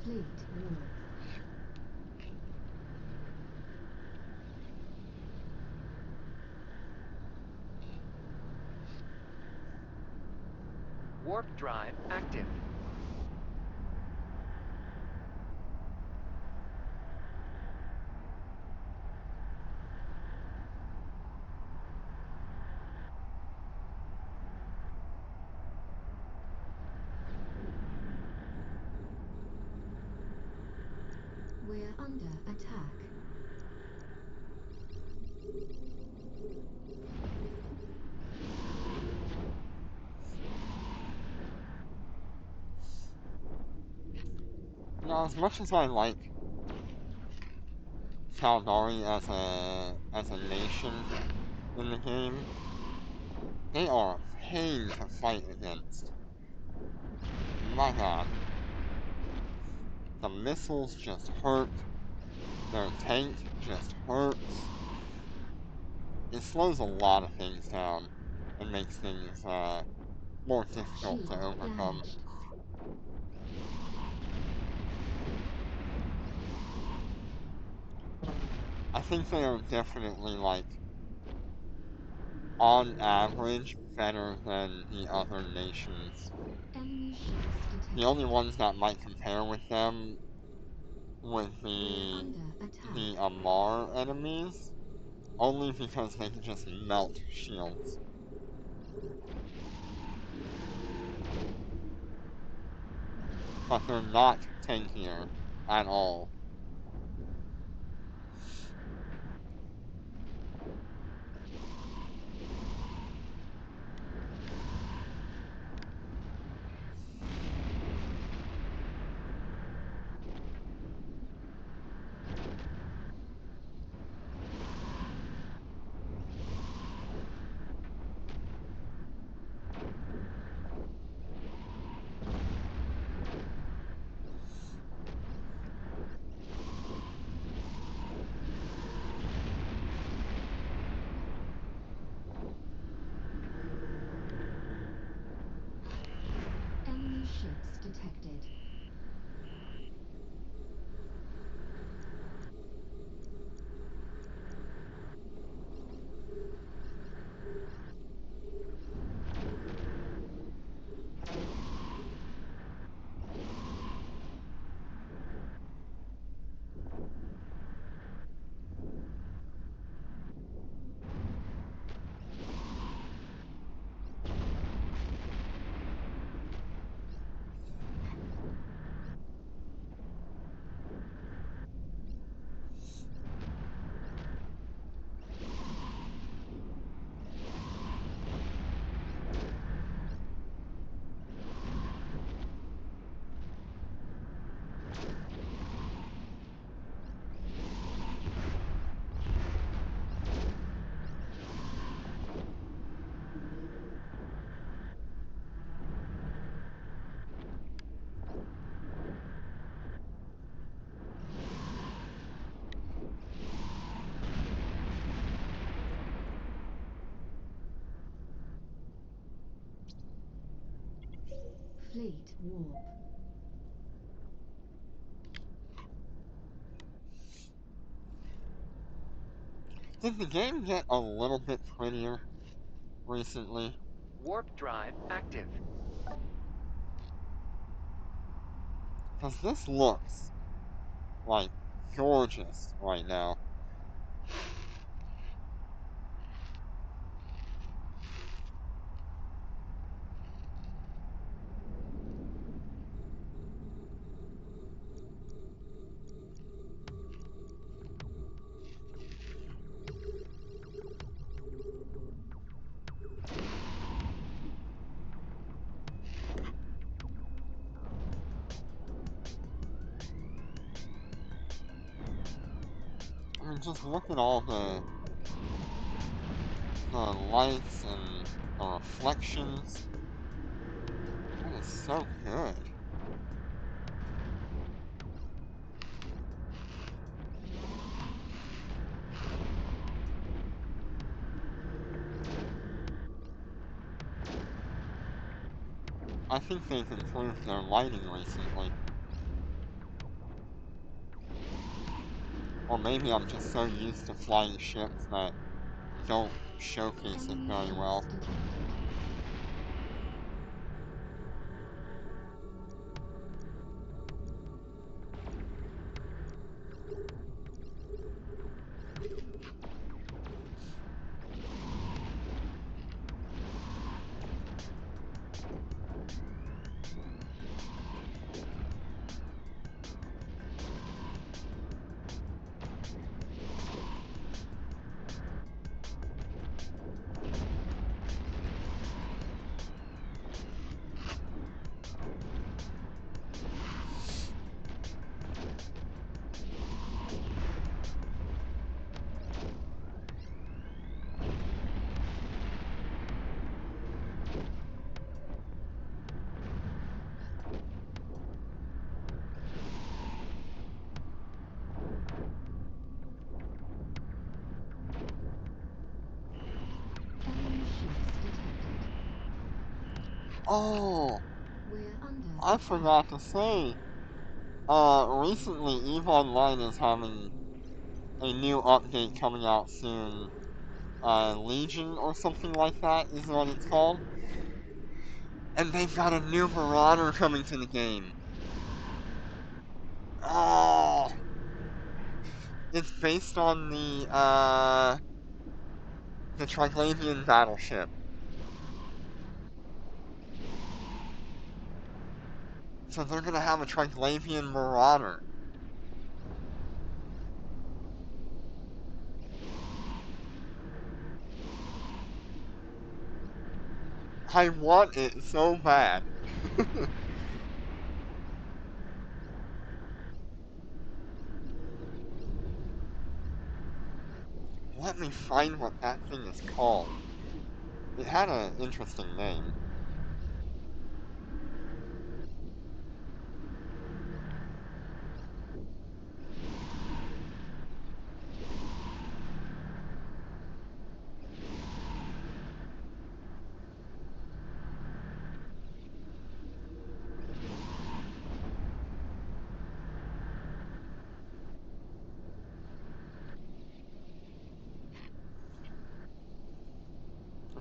Fleet warp. Warp drive active. We're under attack. Now, as much as I like Caldari as a nation in the game, they are a pain to fight against. My god. The missiles just hurt. Their tank just hurts. It slows a lot of things down and makes things more difficult Shield to overcome. damaged. I think they are definitely, like, on average, better than the other nations. Enemy ships detected. The only ones that might compare with them would We're be under attack. the Amar enemies. only because they can just melt shields. But they're not tankier at all. Enemy ships detected. Fleet warp. Did the game get a little bit prettier recently? Warp drive active. Because this looks, like, gorgeous right now. I mean, just look at all the lights and the reflections. That is so good. I think they've improved their lighting recently. Or maybe I'm just so used to flying ships that don't showcase it Enemy very ships well. detected. Enemy ships detected. Oh, We're under I attack. forgot to say. Recently EVE Online is having a new update coming out soon. Legion or something like that is what it's called. And they've got a new Marauder coming to the game. Oh, it's based on the the Triglavian battleship. So they're gonna have a Triglavian Marauder. I want it so bad. Let me find what that thing is called. It had an interesting name.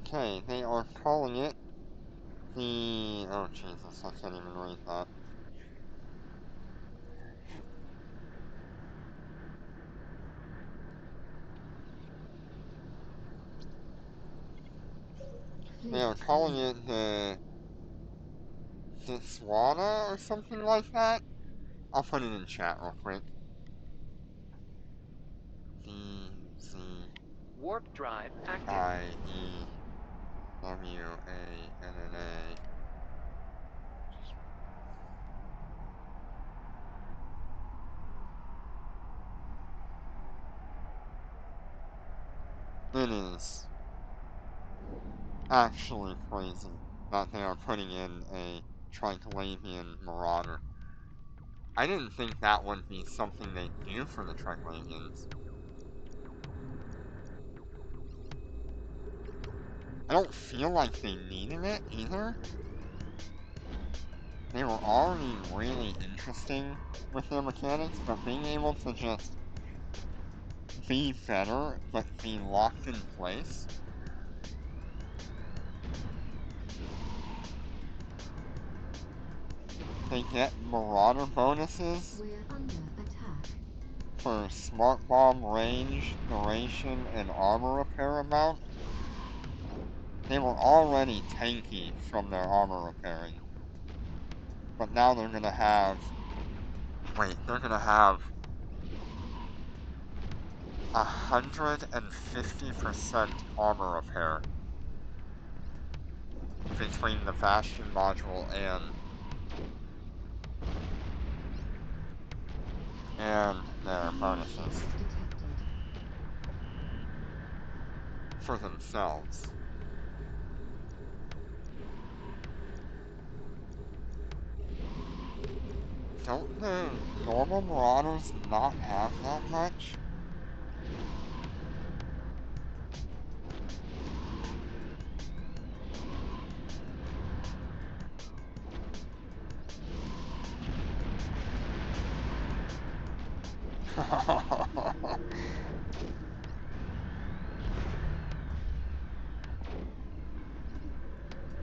Okay, they are calling it the... Oh, Jesus, I can't even read that. They are calling it the Sitswana or something like that. I'll put it in chat real quick. Warp drive active. DZIEWANNA. It is actually crazy that they are putting in a Triglavian Marauder. I didn't think that would be something they'd do for the Triglavians. I don't feel like they needed it either. They were already really interesting with their mechanics, but being able to just be better, but be locked in place. They get Marauder bonuses We're under attack. for Smart Bomb range, duration, and armor repair amount. They were already tanky from their armor repairing. But now they're gonna have... Wait, they're gonna have 150% armor repair between the Bastion module and their bonuses Detected. for themselves. Don't the normal Marauders not have that much?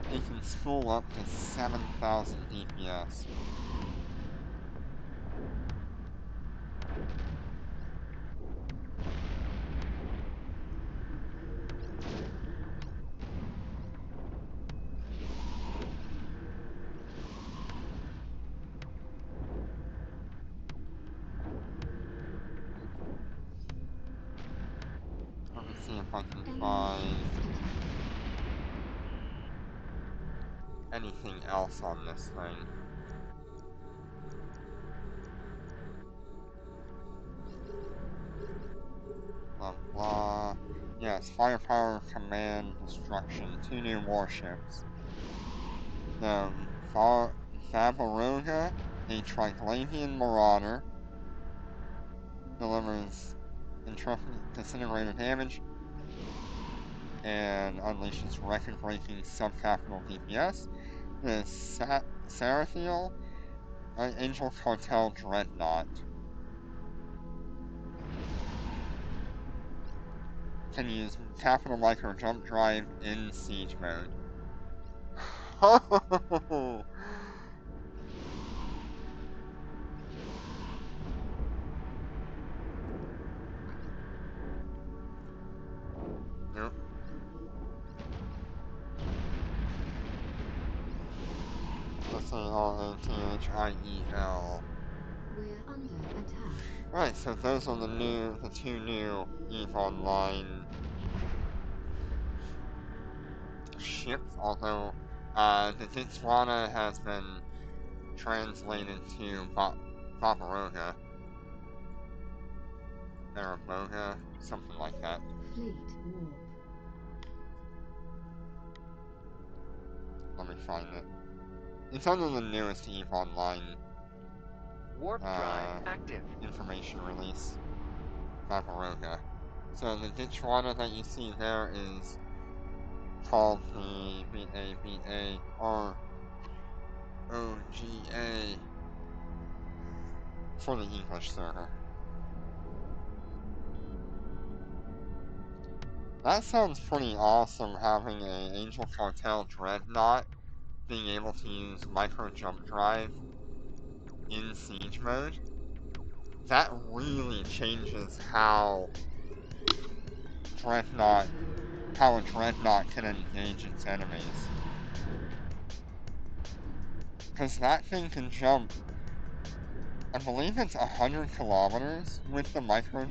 They can spool up to 7,000 DPS. Let me see if I can Enemy find ships detected. anything else on this thing. Blah blah. Yes, firepower, command, destruction. 2 new warships. The Fabaruga, a Triglavian Marauder, delivers intrepid disintegrator damage and unleashes record-breaking subcapital DPS. The Sarathiel, an Angel Cartel Dreadnought. Can use capital micro jump drive in siege mode. Nope. Saothiel. We're under attack. Right, so those are the two new EVE Online ships, although the Ditswana has been translated to Barbaroga, Araboga, something like that. Fleet warp. Let me find it. It's under the newest EVE Online Warp drive active. information release, Barbaroga. So the Ditswana that you see there is called the BABAROGA for the English server. That sounds pretty awesome, having an Angel Cartel Dreadnought being able to use micro jump drive in siege mode. That really changes how a Dreadnought can engage its enemies. Because that thing can jump, I believe it's 100 kilometers with the micro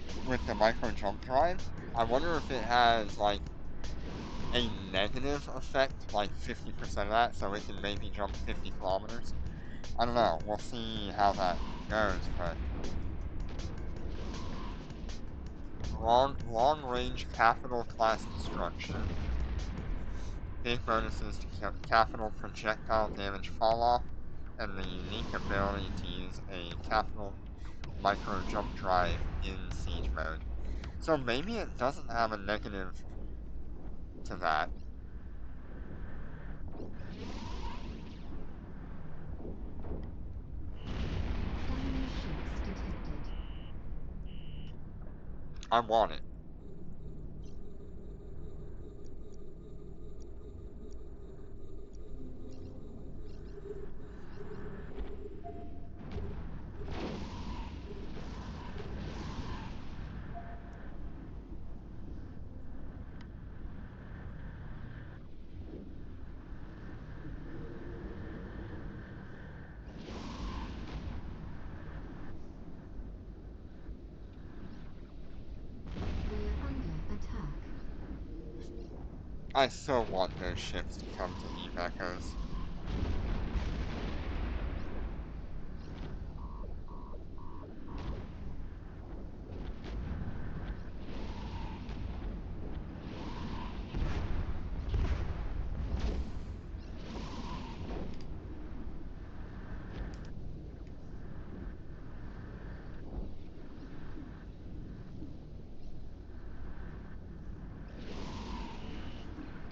jump drive. I wonder if it has like a negative effect, like 50% of that, so it can maybe jump 50 kilometers. I don't know. We'll see how that goes, but long range capital class destruction. Big bonuses to capital projectile damage fall off, and the unique ability to use a capital micro jump drive in siege mode. So maybe it doesn't have a negative to that. Enemy ships detected. I want it. We're under attack. I still want those ships to come to Eve Echoes.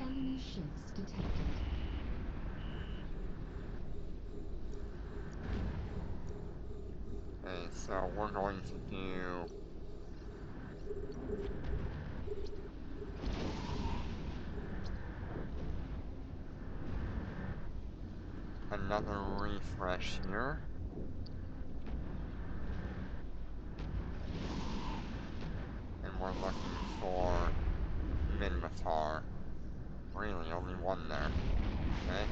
Enemy ships detected. Okay, so we're going to do another refresh here. And we're looking for Minmatar. Really, only one there. Okay.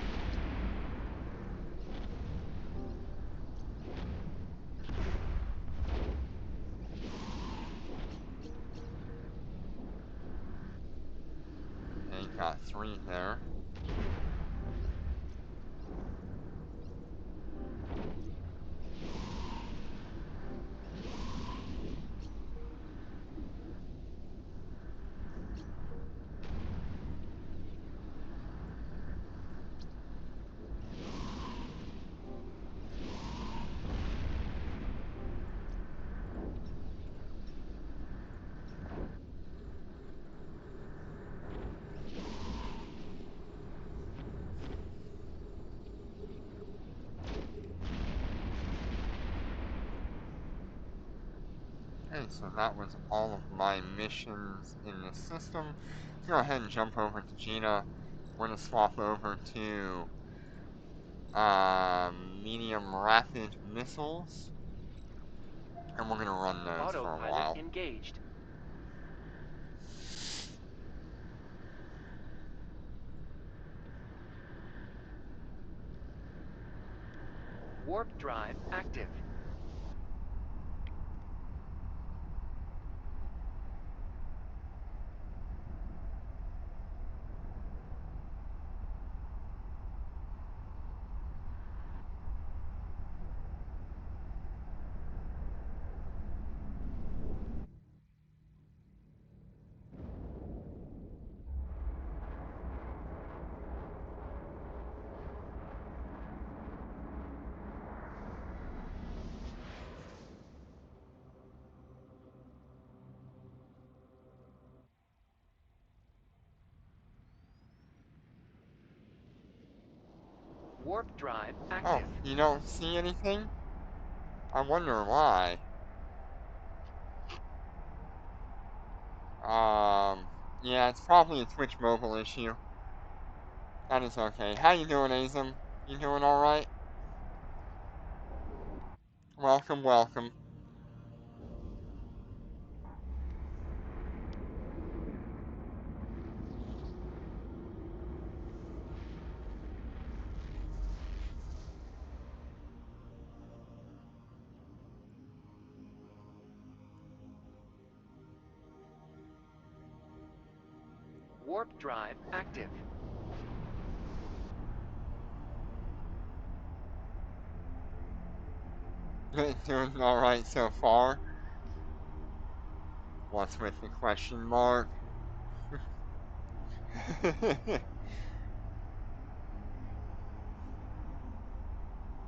Okay, got 3 there. Okay, so that was all of my missions in the system. Let's go ahead and jump over to Gina. We're going to swap over to medium rapid missiles. And we're going to run those for a Autopilot while. engaged. Warp drive active. Warp drive Oh, active. you don't see anything? I wonder why. Yeah, it's probably a Twitch mobile issue. That is okay. How you doing, Azum? You doing alright? Welcome, welcome. Warp drive active. Doing alright so far. What's with the question mark?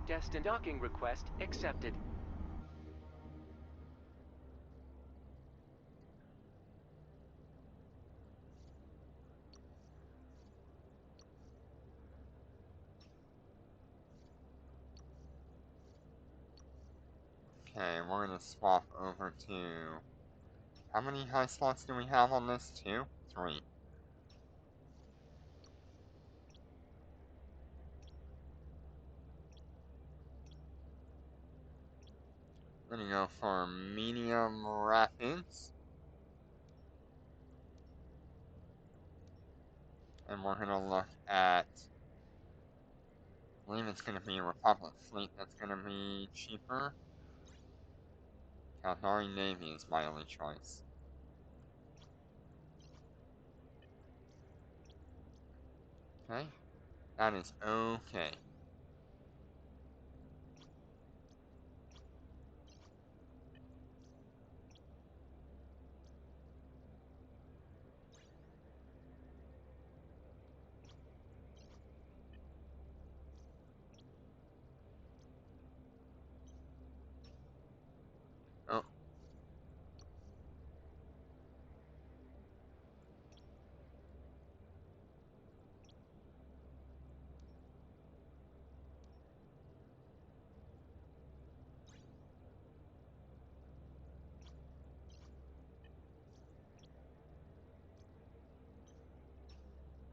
Destined docking request accepted. Okay, we're gonna swap over to... How many high slots do we have on this? 2? 3. We're gonna go for medium rapids. And we're gonna look at... I believe it's gonna be a Republic fleet that's gonna be cheaper. Kaldari Navy is my only choice. Okay, that is okay.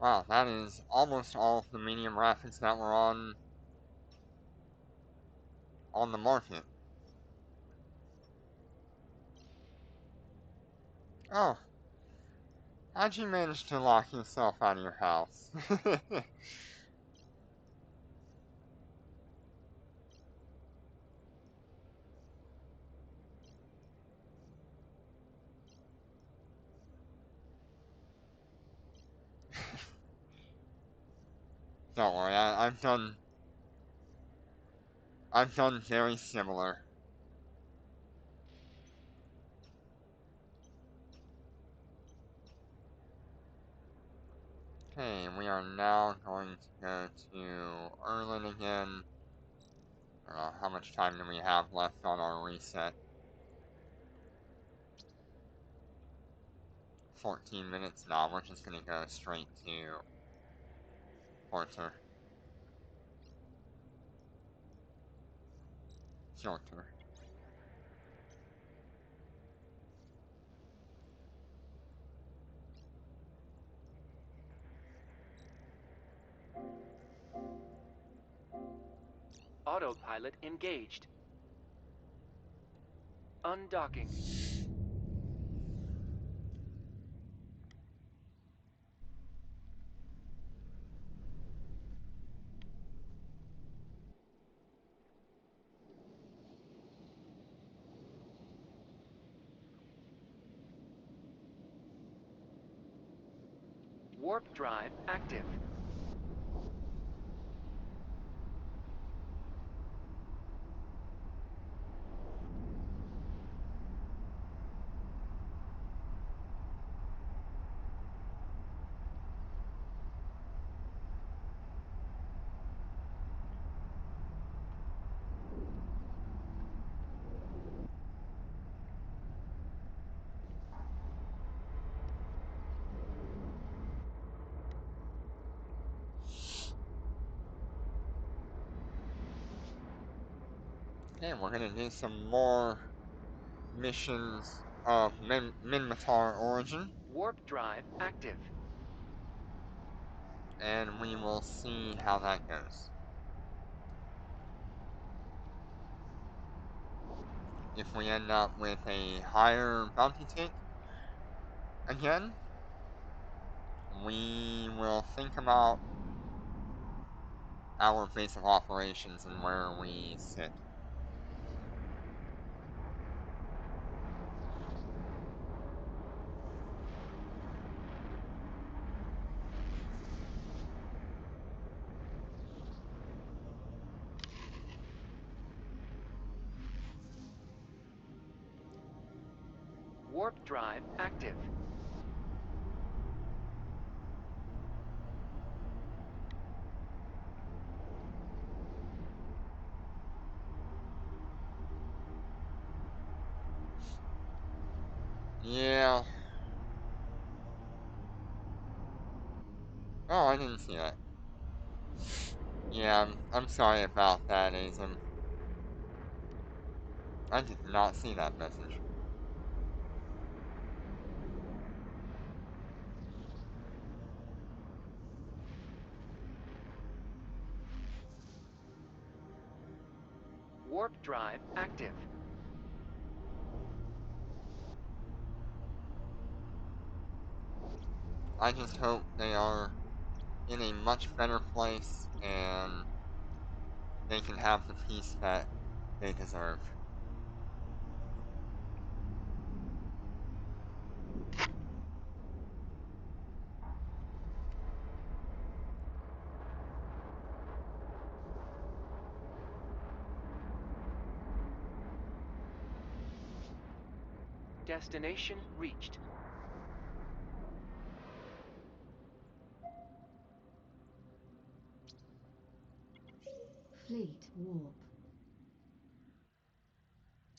Oh, wow, that is almost all of the medium rapids that were on the market. Oh, how'd you manage to lock yourself out of your house? Don't worry, I've done very similar. Okay, we are now going to go to Erlin again. How much time do we have left on our reset? 14 minutes? Nah, we're just gonna go straight to Porter. Shorter. Autopilot engaged. Undocking. Warp drive active. Okay, we're gonna do some more missions of Minmatar origin, Warp drive active. and we will see how that goes. If we end up with a higher bounty tank again, we will think about our base of operations and where we sit. Warp drive active. Yeah. Oh, I didn't see that. Yeah, I'm sorry about that, Azim. I did not see that message. Warp drive active. I just hope they are in a much better place and they can have the peace that they deserve. Destination reached. Fleet warp.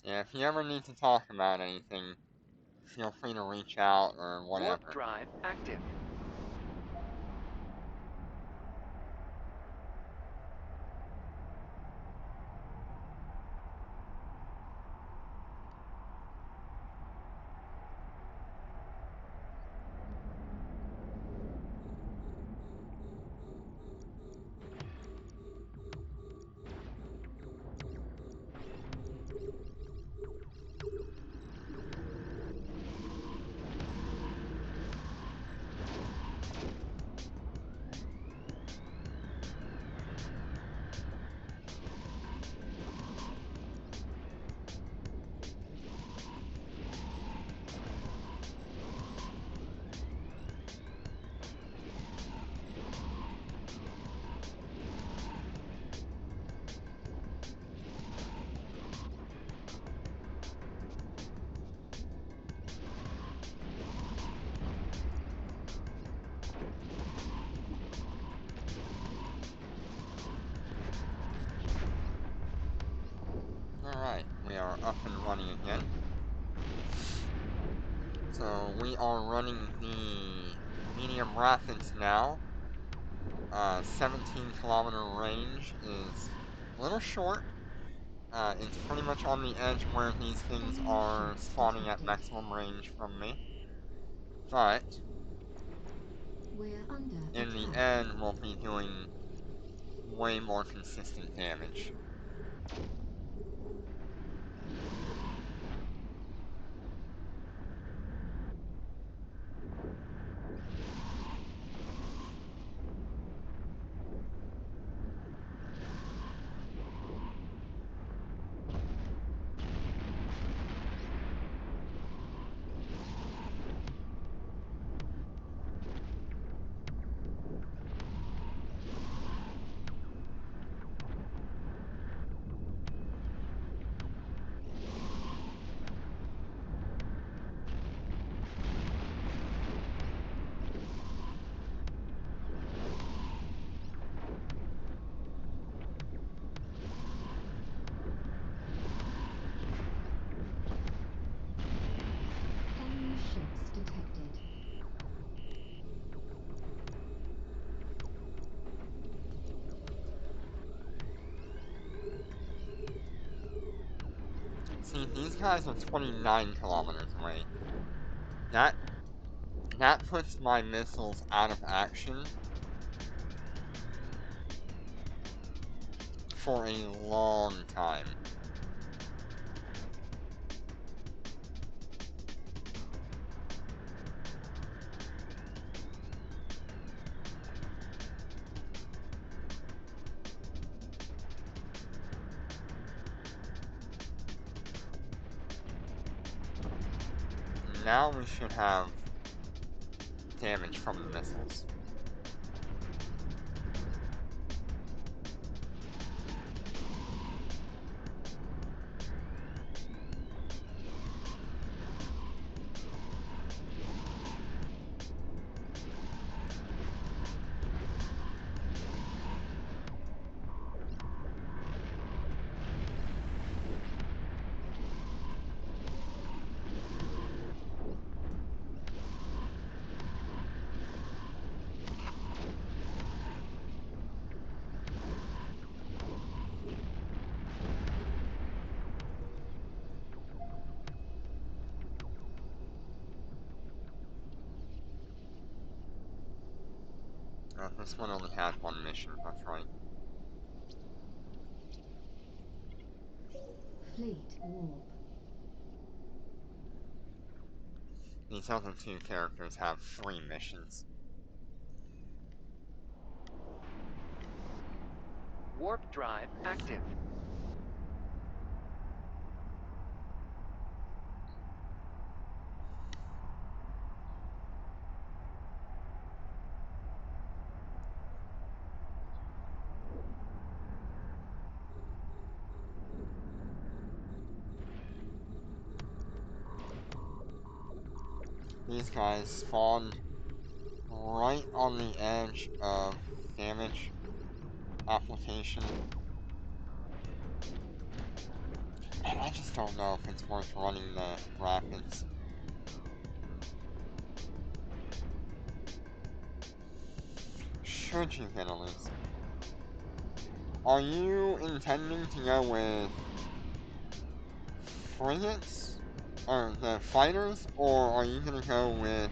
Yeah, if you ever need to talk about anything, feel free to reach out or Warp whatever. drive active. Alright, we are up and running again. So we are running the medium rapids now. 17-kilometer range is a little short. It's pretty much on the edge where these things are spawning at maximum range from me. But We're under in the attack. end, we'll be doing way more consistent damage. See, these guys are 29 kilometers away. That puts my missiles out of action for a long time. Now we should have damage from the missiles. This one only had one mission, that's right. Fleet warp. These other two characters have 3 missions. Warp drive active. These guys spawned right on the edge of damage application. And I just don't know if it's worth running the rapids. Should you get a lease? Are you intending to go with frigates? Or the fighters? Or are you gonna go with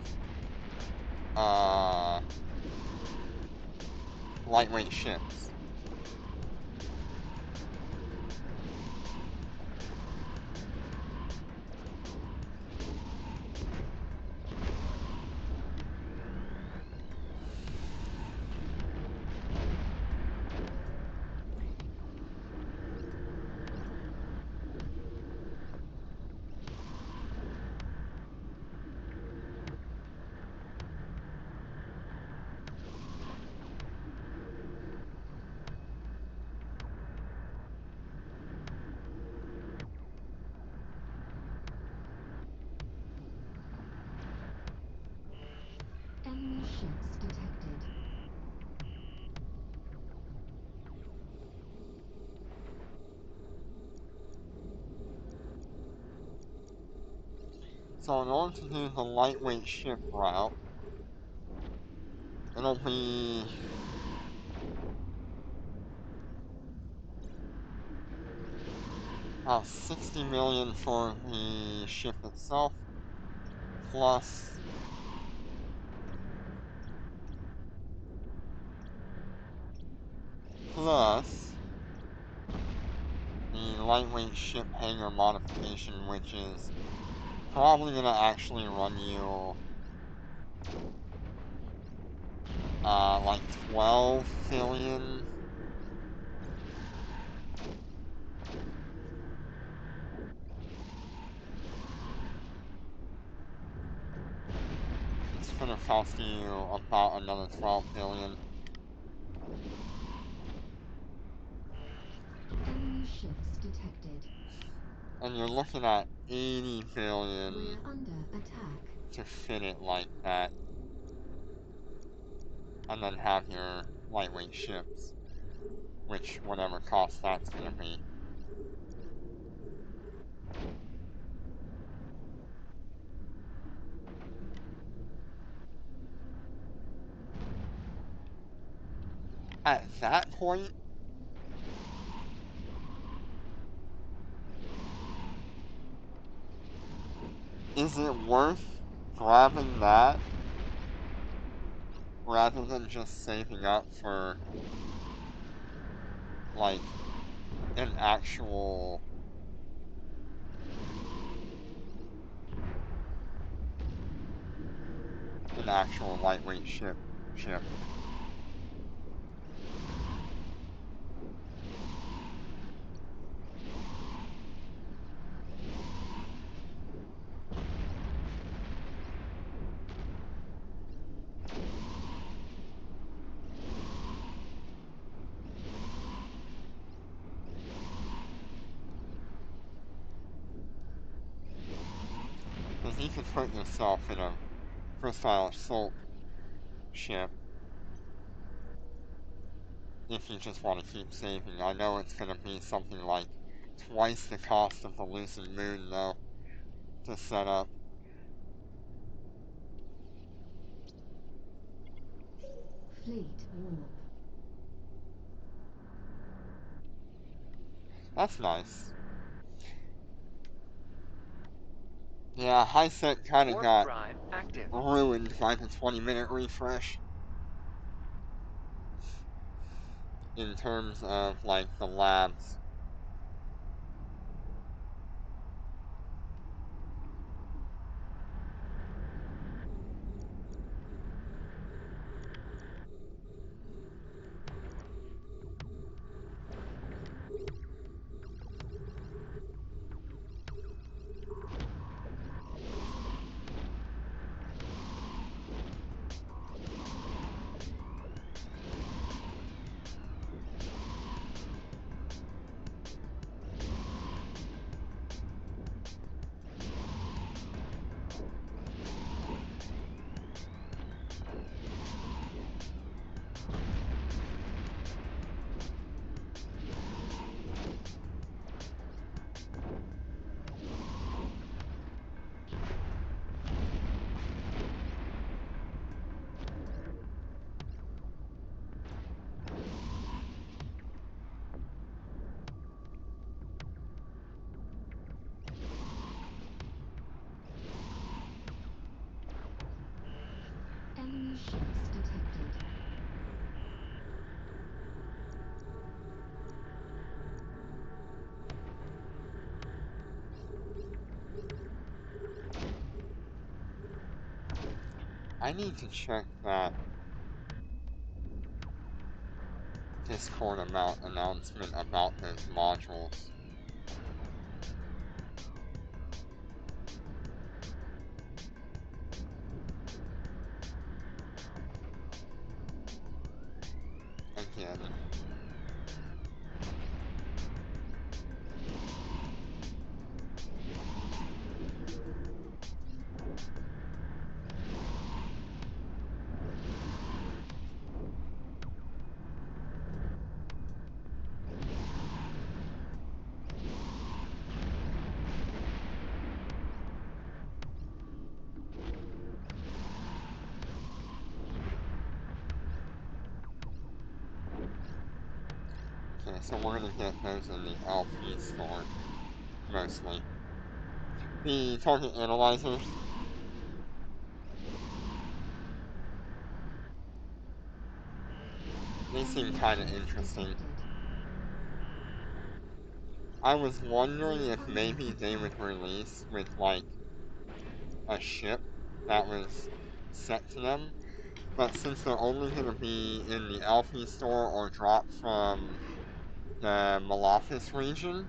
lightweight ships? Enemy ships detected. So in order to do the lightweight ship route, it'll be about 60 million for the ship itself, plus the lightweight ship hangar modification, which is probably gonna actually run you like 12 billion. It's gonna cost you about another 12 billion. Enemy ships detected. And you're looking at 80 billion We're under attack. to fit it like that. And then have your lightweight ships, which whatever cost that's gonna be. At that point, Is it worth grabbing that rather than just saving up for, like, an actual lightweight ship? Because you could put yourself in a versatile assault ship if you just want to keep saving. I know it's going to be something like twice the cost of the Lucid Moon, though, to set up. Fleet warp. That's nice. Yeah, Highset kind of Warp got drive active. ruined by the 20-minute refresh. In terms of, like, the labs. Enemy ships detected. I need to check that Discord announcement about those modules. Again. Okay, so we're gonna get those in the LP store, mostly. The target analyzers. They seem kind of interesting. I was wondering if maybe they would release with, like, a ship that was set to them, but since they're only going to be in the LP store or drop from the Malafis region,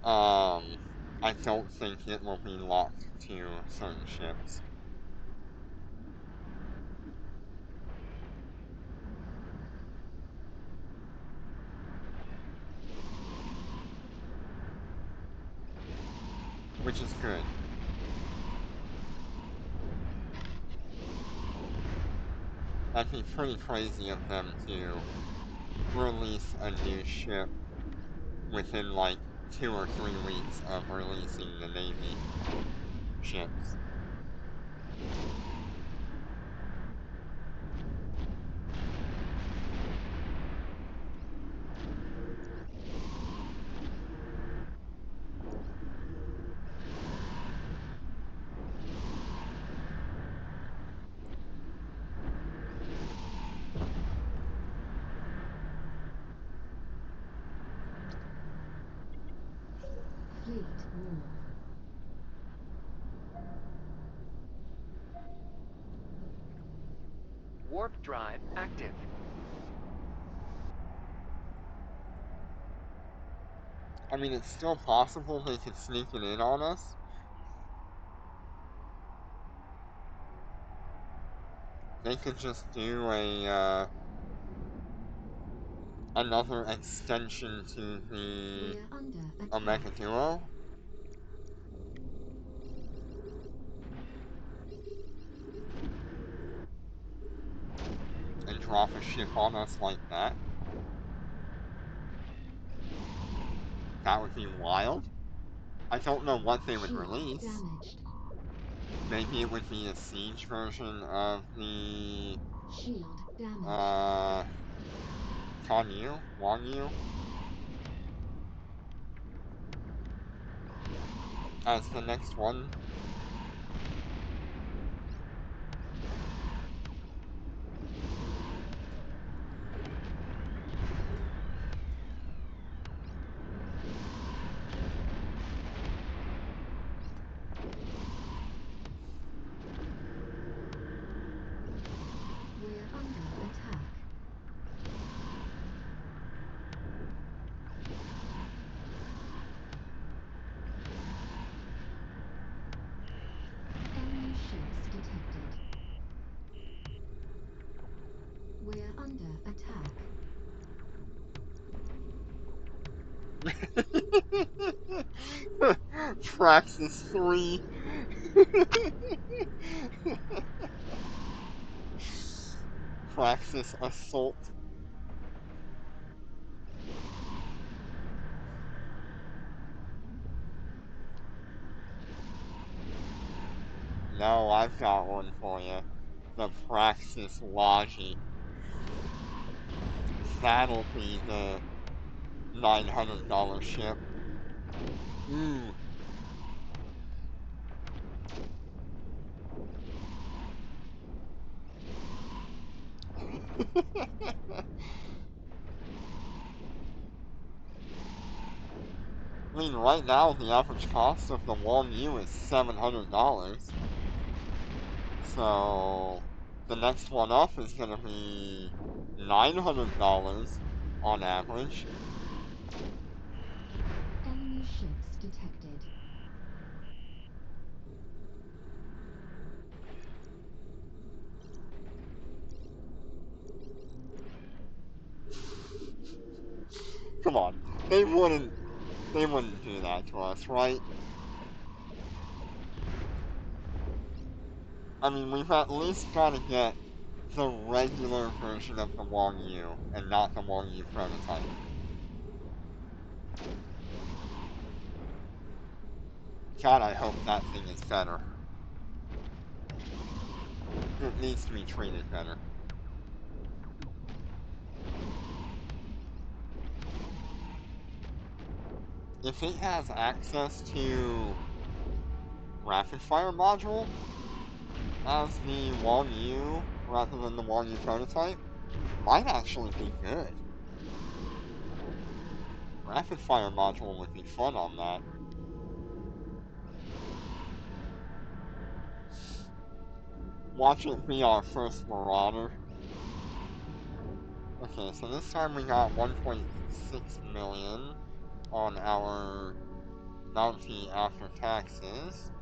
I don't think it will be locked to certain ships. Which is good. That'd be pretty crazy of them to release a new ship within like 2 or 3 weeks of releasing the Navy ships. Warp drive active. I mean, it's still possible they could sneak it in on us. They could just do a, another extension to the We're under Omega attack. Duo. And drop a ship on us like that. That would be wild. I don't know what they would Shield release. damaged. Maybe it would be a siege version of the Shield damaged. Wang Yu, as the next one. We're under attack. Enemy ships detected. We're under attack. Praxis 3. Praxis Assault. No, I've got one for you. The Praxis Logi. That'll be the $900 ship. Ooh. I mean, right now, the average cost of the Wang Yu is $700. So, the next one up is gonna be $900 on average. Enemy ships detected. Come on, they wouldn't do that to us, right? I mean, we've at least gotta get the regular version of the Wang Yu, and not the Wang Yu prototype. God, I hope that thing is better. It needs to be treated better. If it has access to rapid fire module as the Wang Yu rather than the Wang Yu prototype, might actually be good. Rapid fire module would be fun on that. Watch it be our first Marauder. Okay, so this time we got 1.6 million on our bounty after taxes.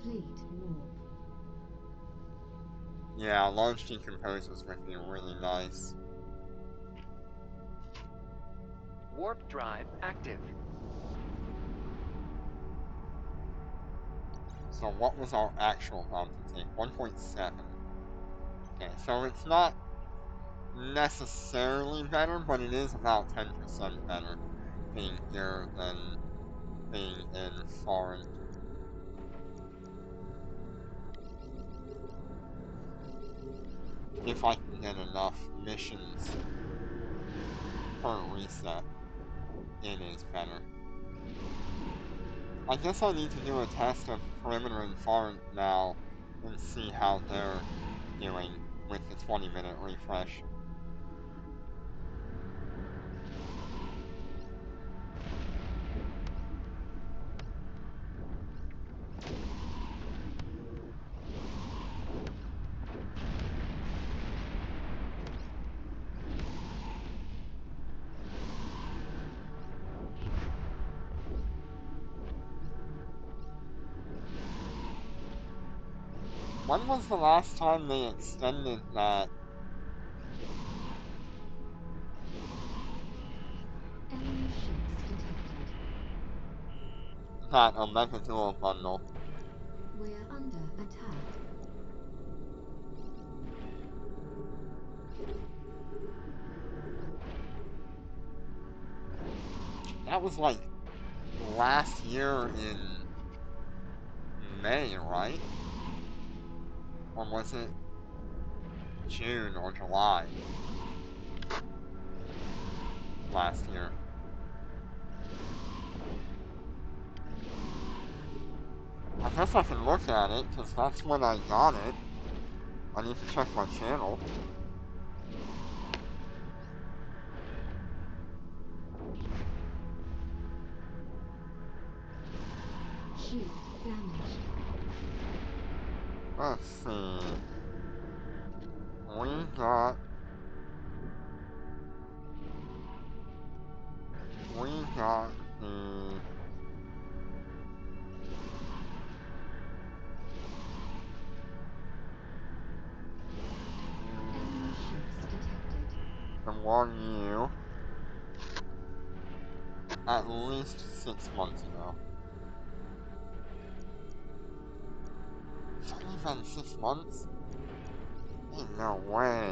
Fleet warp. Yeah, large decomposers would be really nice. Warp drive active. So what was our actual bounty take? 1.7. Okay, so it's not necessarily better, but it is about 10% better being here than being in foreign. If I can get enough missions per reset, it is better. I guess I need to do a test of perimeter and foreign now and see how they're doing with the 20-minute refresh. When was the last time they extended that? Enemy ships detected. That Omega Duo bundle. We're under attack. That was like last year in May, right? Or was it June or July last year? I guess I can look at it, because that's when I got it. I need to check my channel. Shield damaged. Let's see. We got... the... Enemy ships detected. the One U at least 6 months ago. It's only been 6 months? Ain't no way.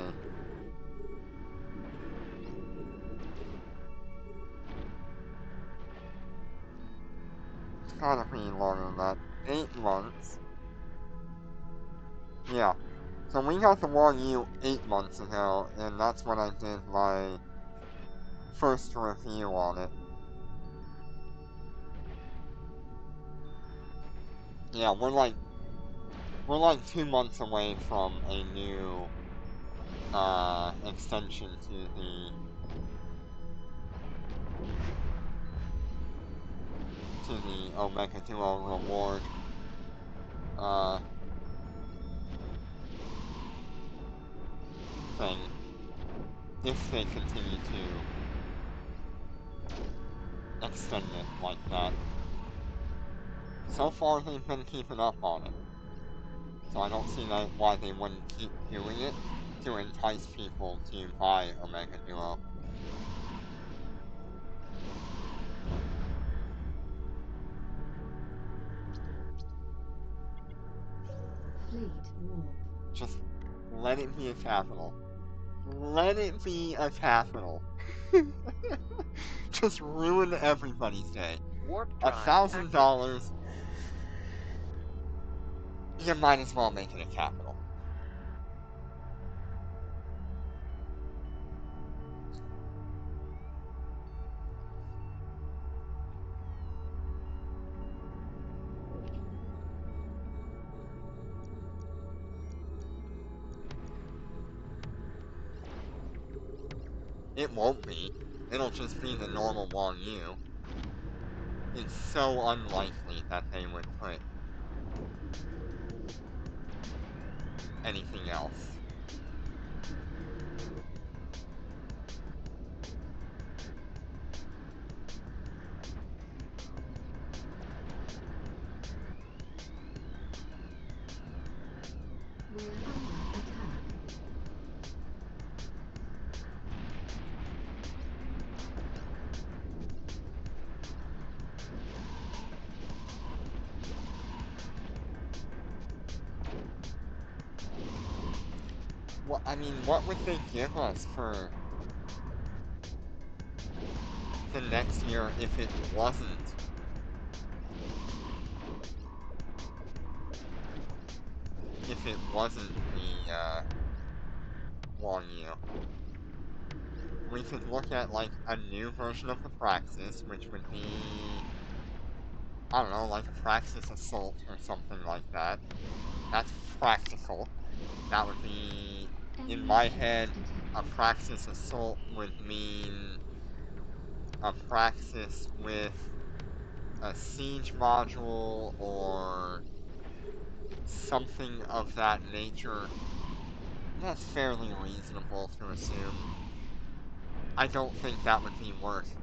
It's gotta be longer than that. 8 months. Yeah. So we got the One U 8 months ago, and that's when I did my first review on it. Yeah, we're like 2 months away from a new extension to the Omega Duo reward thing, if they continue to extend it like that. So far they've been keeping up on it, so I don't see why they wouldn't keep doing it to entice people to buy Omega Duo. Fleet warp. Just let it be a capital. Let it be a capital. Just ruin everybody's day. Warp drive active. $1,000, you might as well make it a capital. It won't be. It'll just be the normal Wong Yu. It's so unlikely that they would put anything else. We're under attack. What, I mean, what would they give us for the next year if it wasn't? If it wasn't the, Wong Yu. We could look at, like, a new version of the Praxis, which would be... I don't know, like a Praxis Assault or something like that. That's practical. That would be, in Enemy my ships head, a detected. Praxis Assault would mean a Praxis with a siege module or something of that nature. That's fairly reasonable to assume. I don't think that would be worth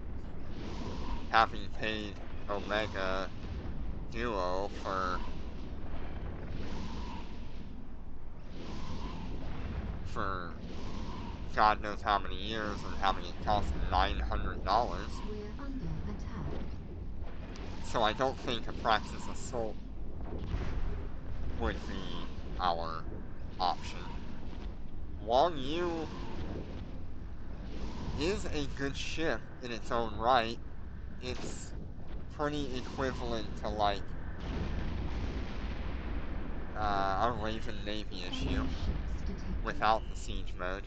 having paid Omega Duo for for God knows how many years and having it cost $900. We're under attack. So I don't think a Praxis Assault would be our option. Wang Yu is a good ship in its own right. It's pretty equivalent to, like, a Raven Navy issue Enemy ships detected. without the siege mode.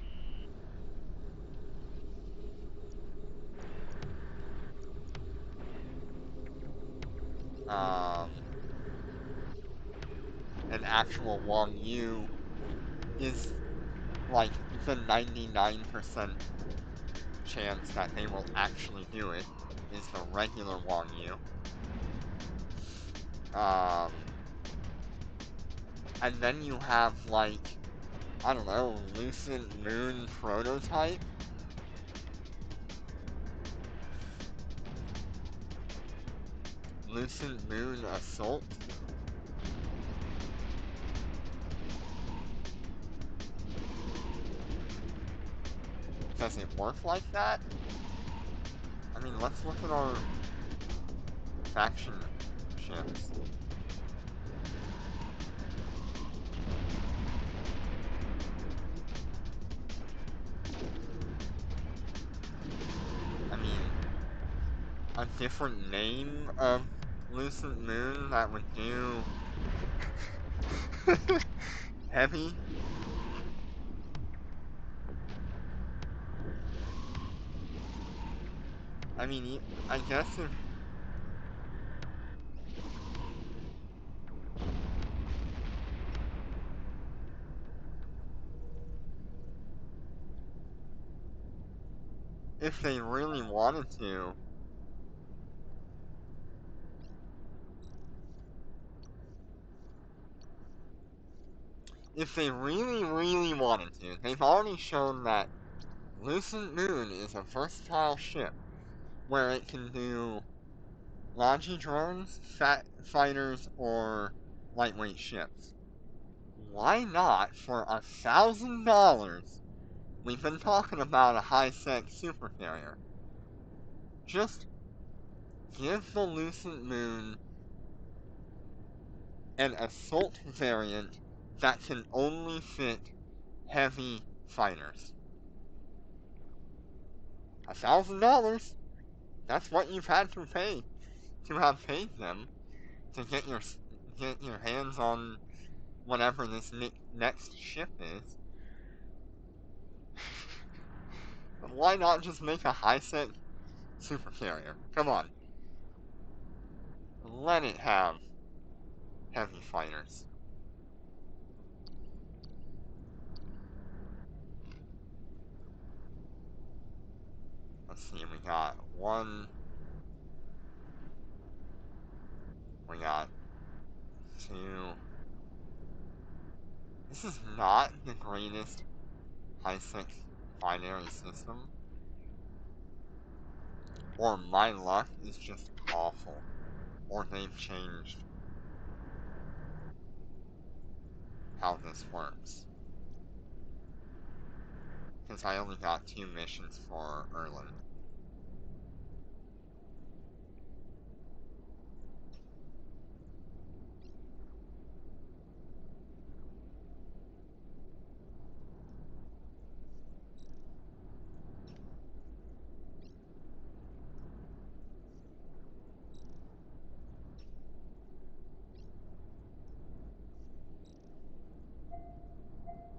An actual Wang Yu is like the 99% chance that they will actually do it is the regular Wang Yu. And then you have, like, I don't know, Lucent Moon Prototype. Lucent Moon Assault. Does it work like that? I mean, let's look at our faction ships. I mean, a different name of Lucent Moon that would do heavy. I mean, I guess if they really wanted to, they've already shown that Lucent Moon is a versatile ship where it can do Logi drones, fat fighters, or lightweight ships. Why not, for $1,000, we've been talking about a high-sec super carrier, just give the Lucent Moon an assault variant that can only fit heavy fighters. $1,000. That's what you've had to pay to have paid them to get your hands on whatever this next ship is. Why not just make a high-sec super carrier? Come on. Let it have heavy fighters. Let's see, we got one. We got two. This is not the greatest high-sec binary system. Or my luck is just awful. Or they've changed how this works. Because I only got 2 missions for Erlen.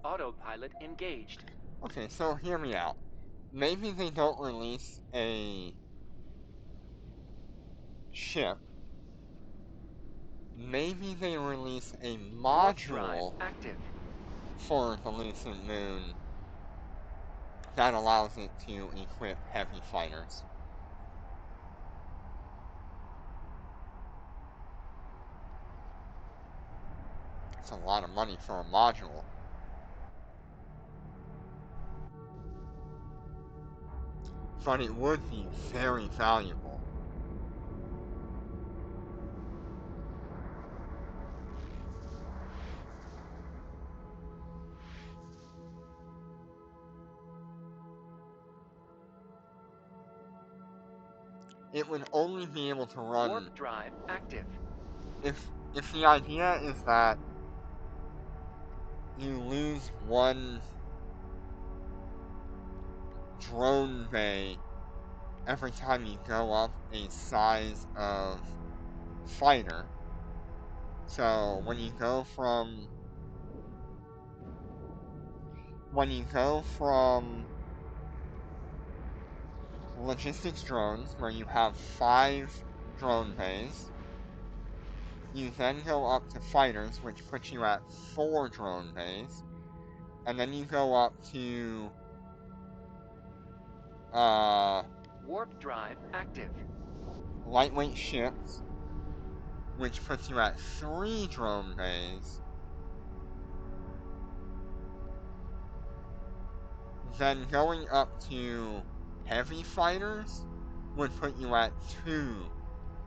Autopilot engaged. Okay, so hear me out. Maybe they don't release a ship. Maybe they release a Warp drive module active. for the Lucent Moon that allows it to equip heavy fighters. It's a lot of money for a module. But it would be very valuable. it would only be able to run Warp drive active. if the idea is that you lose one drone bay every time you go up a size of fighter. So when you go from logistics drones, where you have 5 drone bays, you then go up to fighters, which puts you at 4 drone bays, and then you go up to Warp drive active. lightweight ships, which puts you at 3 drone bays. Then going up to heavy fighters would put you at 2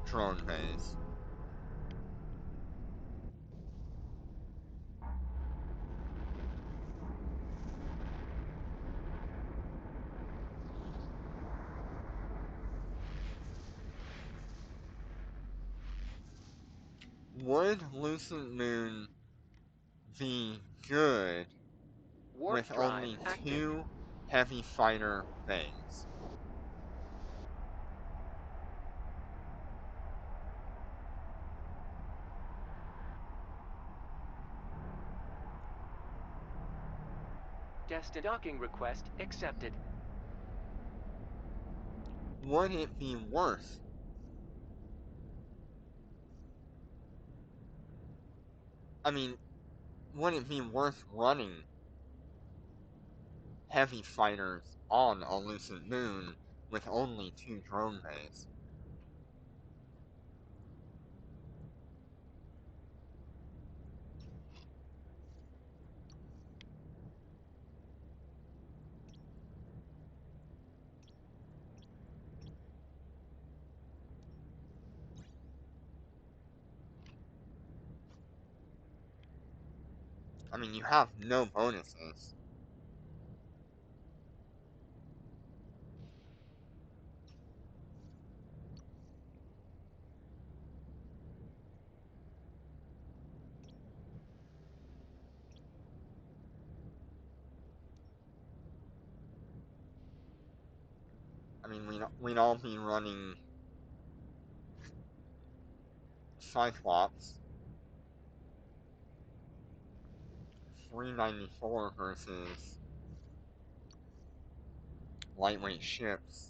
drone bays. Would Lucent Moon be good Warp with drive only active. 2 heavy fighter bays? Destined docking request accepted. Would it be worth would it be worth running heavy fighters on a Lucent Moon with only 2 drone bays? I mean, you have no bonuses. I mean, we'd all be running Cyclops 394 versus lightweight ships.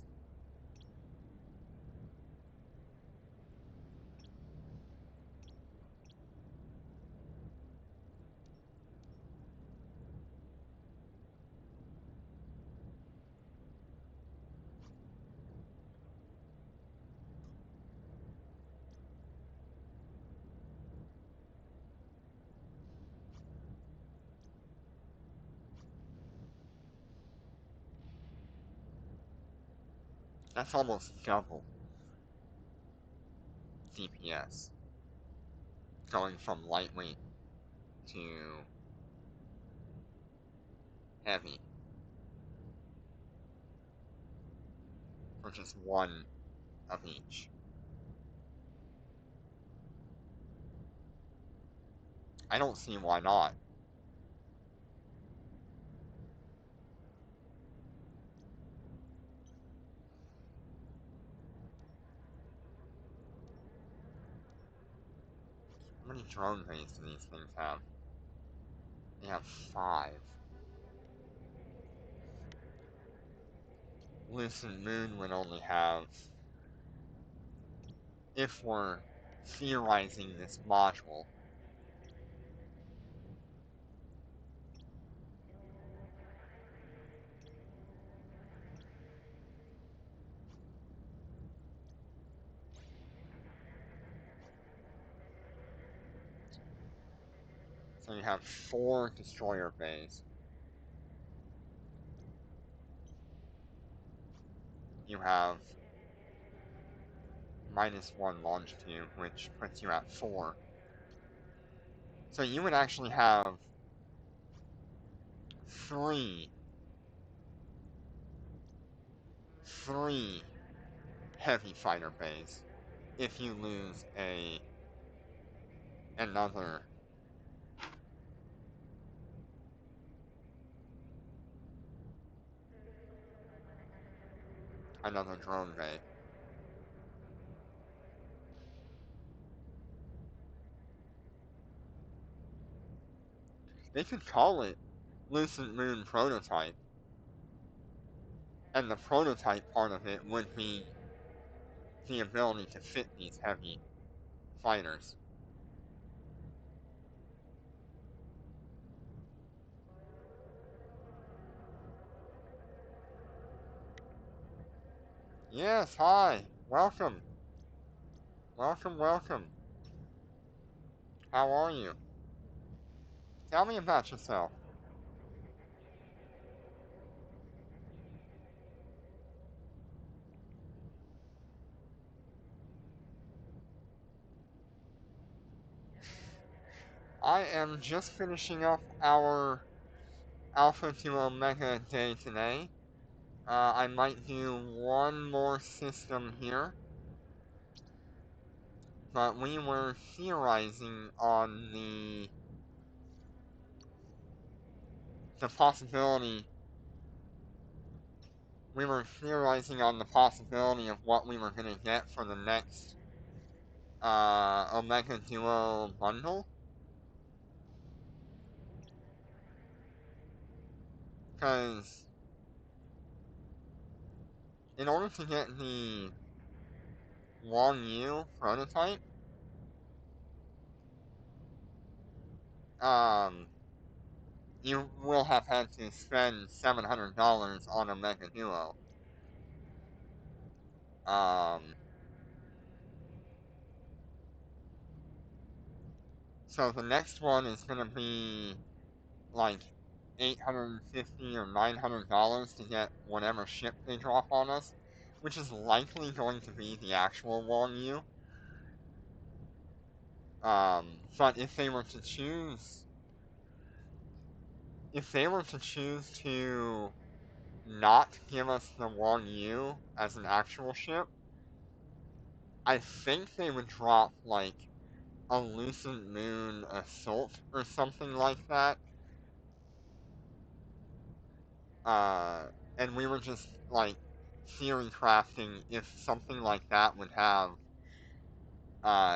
That's almost double DPS, going from lightweight to heavy for just one of each. I don't see why not. How many drone bays do these things have? They have 5. Lucent Moon would only have, if we're theorizing this module, so you have 4 destroyer bays. You have -1 longitude, which puts you at 4. So you would actually have 3 heavy fighter base if you lose another drone bay. They could call it Lucent Moon Prototype, and the prototype part of it would be the ability to fit these heavy fighters. Yes, hi. Welcome. Welcome, welcome. How are you? Tell me about yourself. I am just finishing up our Alpha to Omega day today. I might do one more system here, but we were theorizing on the possibility. We were theorizing on the possibility of what we were going to get for the next Omega Duo bundle. Because in order to get the Wang Yu prototype, you will have had to spend $700 on Omega Duo. So the next one is gonna be like $850 or $900 to get whatever ship they drop on us, which is likely going to be the actual Wang Yu. But if they were to choose to not give us the Wang Yu as an actual ship, I think they would drop like a Lucent Moon Assault or something like that. And we were just like theory crafting if something like that would have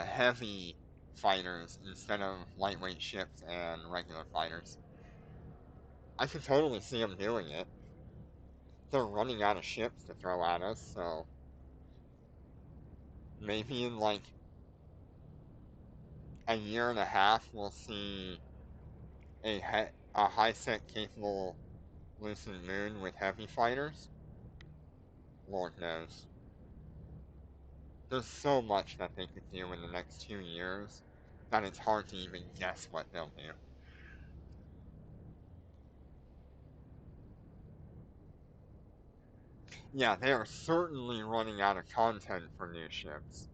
heavy fighters instead of lightweight ships and regular fighters. I could totally see them doing it. They're running out of ships to throw at us, so maybe in like a year and a half we'll see a high-sec capable Lucent Moon with heavy fighters. Lord knows. There's so much that they could do in the next 2 years that it's hard to even guess what they'll do. Yeah, they are certainly running out of content for new ships.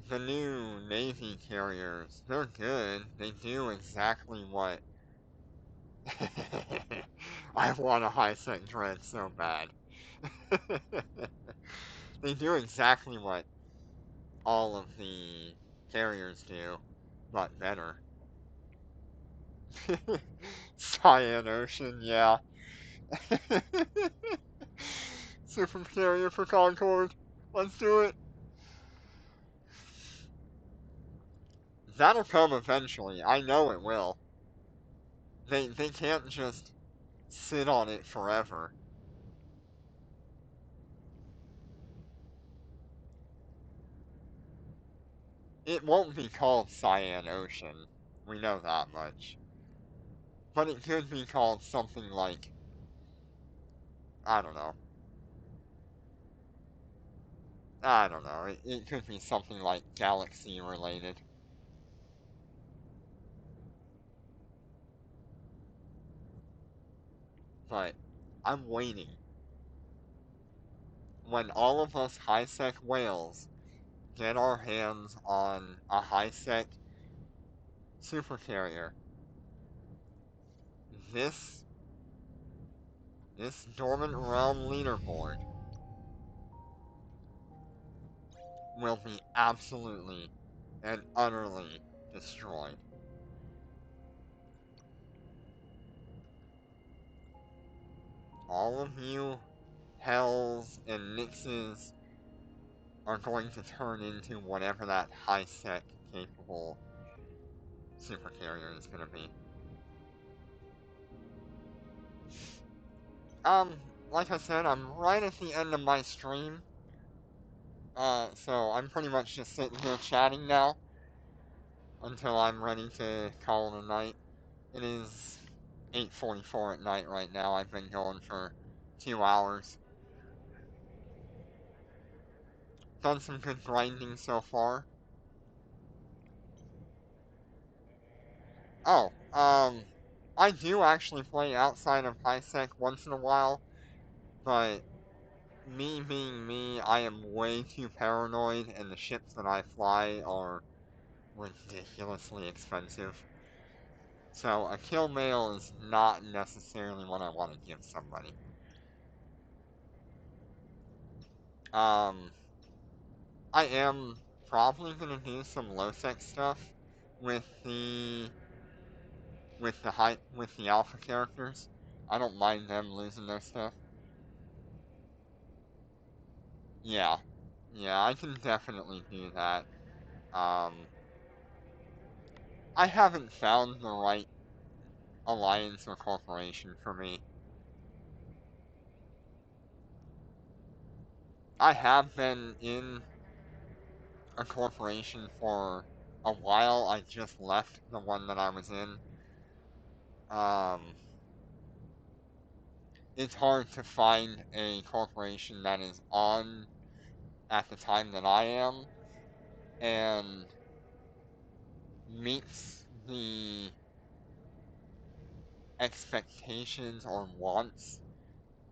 The new Navy carriers, they're good. They do exactly what... I want a high-sec dread so bad. They do exactly what all of the carriers do, but better. Cyan Ocean, yeah. Super carrier for Concord. Let's do it. That'll come eventually. I know it will. They can't just sit on it forever. It won't be called Cyan Ocean. We know that much. But it could be called something like, I don't know. I don't know. It could be something like Galaxy related. But I'm waiting. When all of us high-sec whales get our hands on a high-sec super carrier, this this Dormant Realm leaderboard will be absolutely and utterly destroyed. All of you Hells and Nixes are going to turn into whatever that high-sec capable super carrier is going to be. Like I said, I'm right at the end of my stream. So I'm pretty much just sitting here chatting now until I'm ready to call it a night. It is 8:44 at night right now. I've been going for 2 hours. Done some good grinding so far. Oh, I do actually play outside of HiSec once in a while, but me being me, I am way too paranoid, and the ships that I fly are ridiculously expensive. So a kill mail is not necessarily what I want to give somebody. I am probably gonna do some low-sec stuff with the with the alpha characters. I don't mind them losing their stuff. Yeah, yeah, I can definitely do that. I haven't found the right alliance or corporation for me. I have been in a corporation for a while. I just left the one that I was in. It's hard to find a corporation that is on at the time that I am and meets the expectations or wants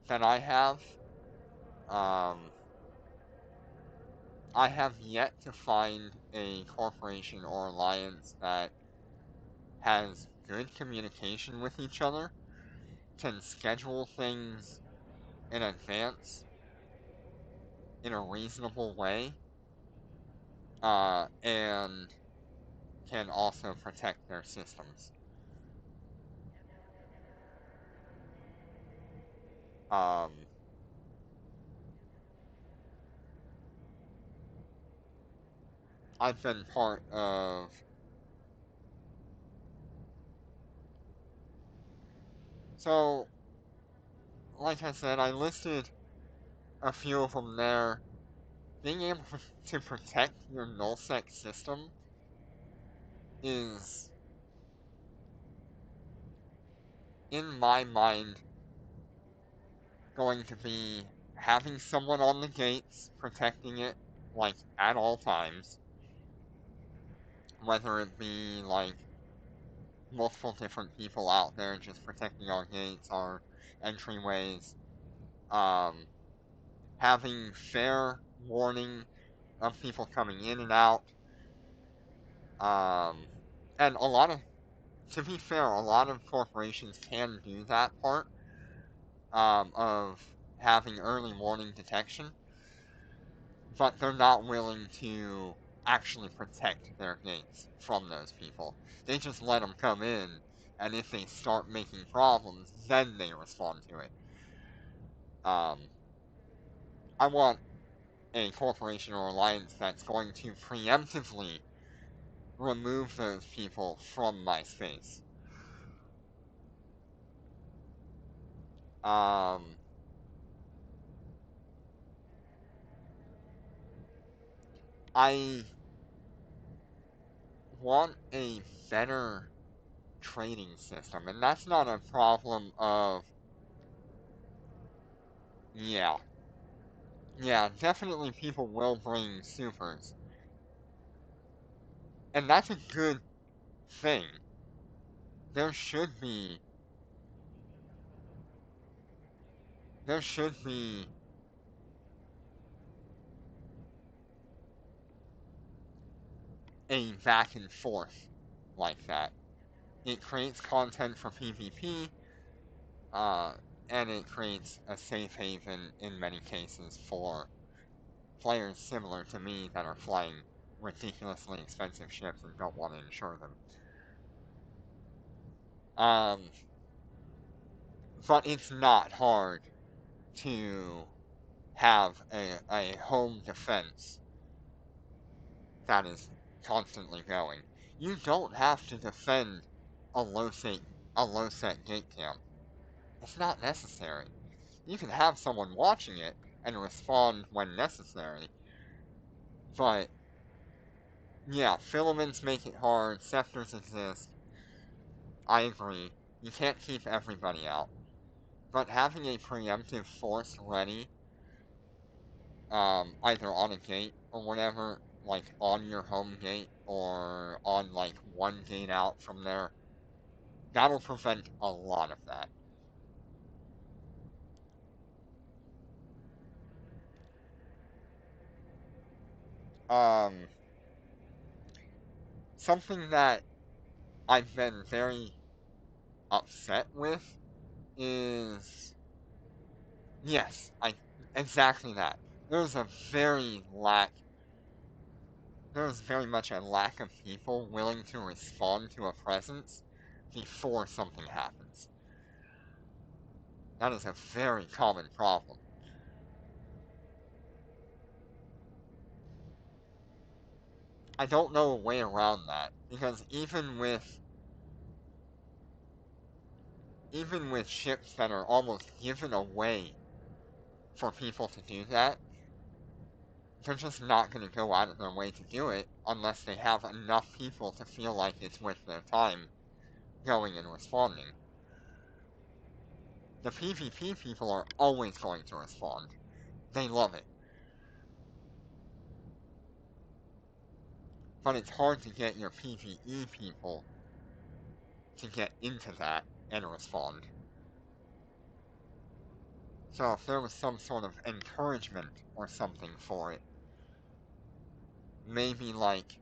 that I have. I have yet to find a corporation or alliance that has good communication with each other, can schedule things in advance in a reasonable way, and can also protect their systems. I've been part of. So, like I said, I listed a few of them there. Being able to protect your nullsec system is, in my mind, going to be having someone on the gates protecting it, like, at all times. Whether it be, like, multiple different people out there just protecting our gates, our entryways. Having fair warning of people coming in and out. And a lot of, to be fair, a lot of corporations can do that part of having early warning detection, but they're not willing to actually protect their gates from those people. They just let them come in, and if they start making problems, then they respond to it. I want a corporation or alliance that's going to preemptively remove those people from my space. I want a better trading system, and that's not a problem of, yeah. Yeah, definitely people will bring supers. And that's a good thing. There should be, there should be a back and forth like that. It creates content for PvP, and it creates a safe haven in many cases for players similar to me that are flying ridiculously expensive ships and don't want to insure them. But it's not hard to have a home defense that is constantly going. You don't have to defend a low set gate camp. It's not necessary. You can have someone watching it and respond when necessary. But yeah, filaments make it hard, sectors exist. I agree. You can't keep everybody out. But having a preemptive force ready, either on a gate or whatever, like on your home gate or on like one gate out from there, that'll prevent a lot of that. Something that I've been very upset with is, yes, exactly that. There's a very lack There's very much a lack of people willing to respond to a presence before something happens. That is a very common problem. I don't know a way around that, because even with ships that are almost given away for people to do that, they're just not going to go out of their way to do it unless they have enough people to feel like it's worth their time going and responding. The PvP people are always going to respond. They love it. But it's hard to get your PvE people to get into that and respond. So if there was some sort of encouragement or something for it, maybe like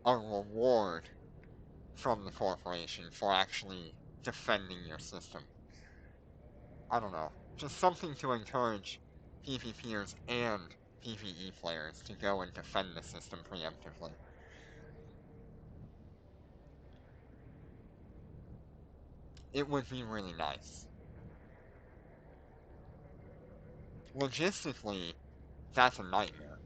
a reward from the corporation for actually defending your system. I don't know. Just something to encourage PvPers and PvE players to go and defend the system preemptively. It would be really nice. Logistically, that's a nightmare.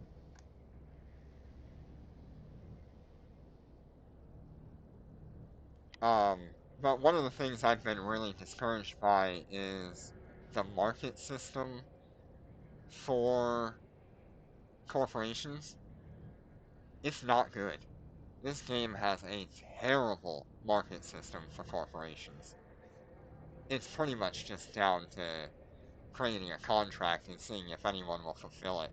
But one of the things I've been really discouraged by is the market system for corporations. It's not good. This game has a terrible market system for corporations. It's pretty much just down to creating a contract and seeing if anyone will fulfill it.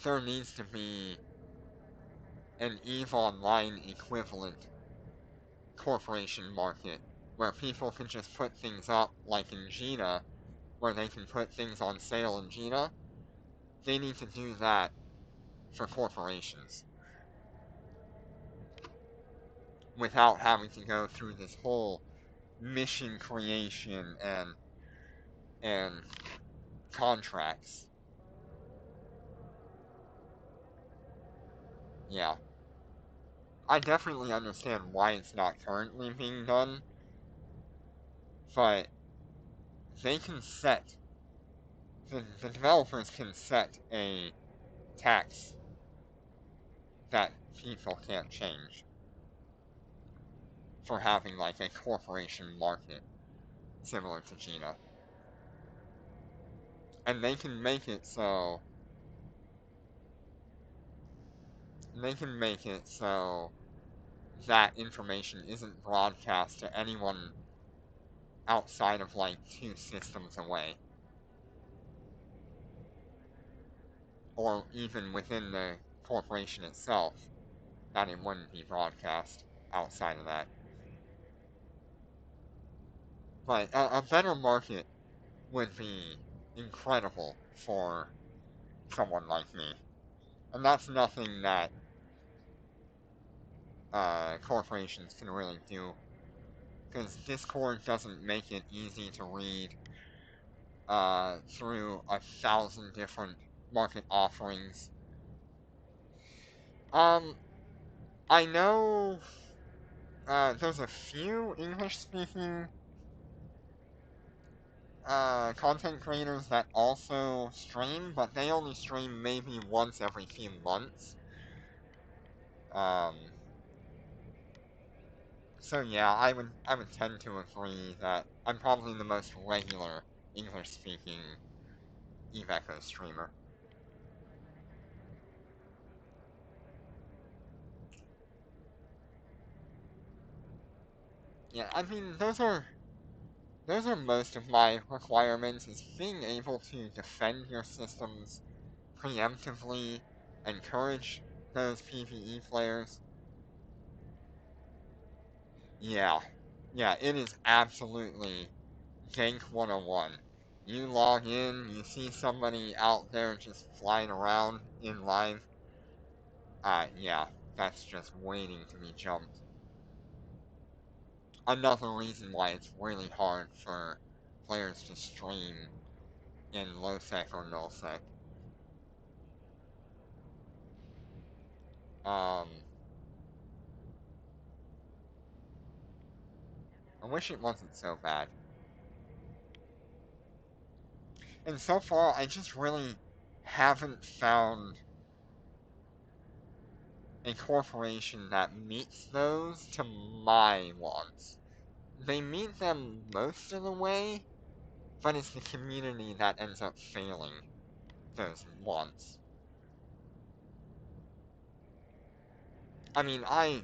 There needs to be an EVE Online equivalent corporation market where people can just put things up, like in Gina, where they can put things on sale in Gina. They need to do that for corporations without having to go through this whole mission creation and contracts. Yeah. I definitely understand why it's not currently being done, but they can set the developers can set a tax that people can't change for having like a corporation market similar to Gina. And they can make it so that information isn't broadcast to anyone outside of like 2 systems away. Or even within the corporation itself, that it wouldn't be broadcast outside of that. But a better market would be incredible for someone like me. And that's nothing that corporations can really do, because Discord doesn't make it easy to read through 1,000 different market offerings. I know there's a few English-speaking content creators that also stream, but they only stream maybe once every few months. So yeah, I would tend to agree that I'm probably the most regular English-speaking Eve Echo streamer. Yeah, I mean those are most of my requirements, is being able to defend your systems preemptively, encourage those PvE players. Yeah, it is absolutely Gank 101. You log in, you see somebody out there just flying around in live. Yeah, that's just waiting to be jumped. Another reason why it's really hard for players to stream in low sec or null sec. I wish it wasn't so bad. And so far, I just really haven't found a corporation that meets those to my wants. They meet them most of the way, but it's the community that ends up failing those wants. I mean, I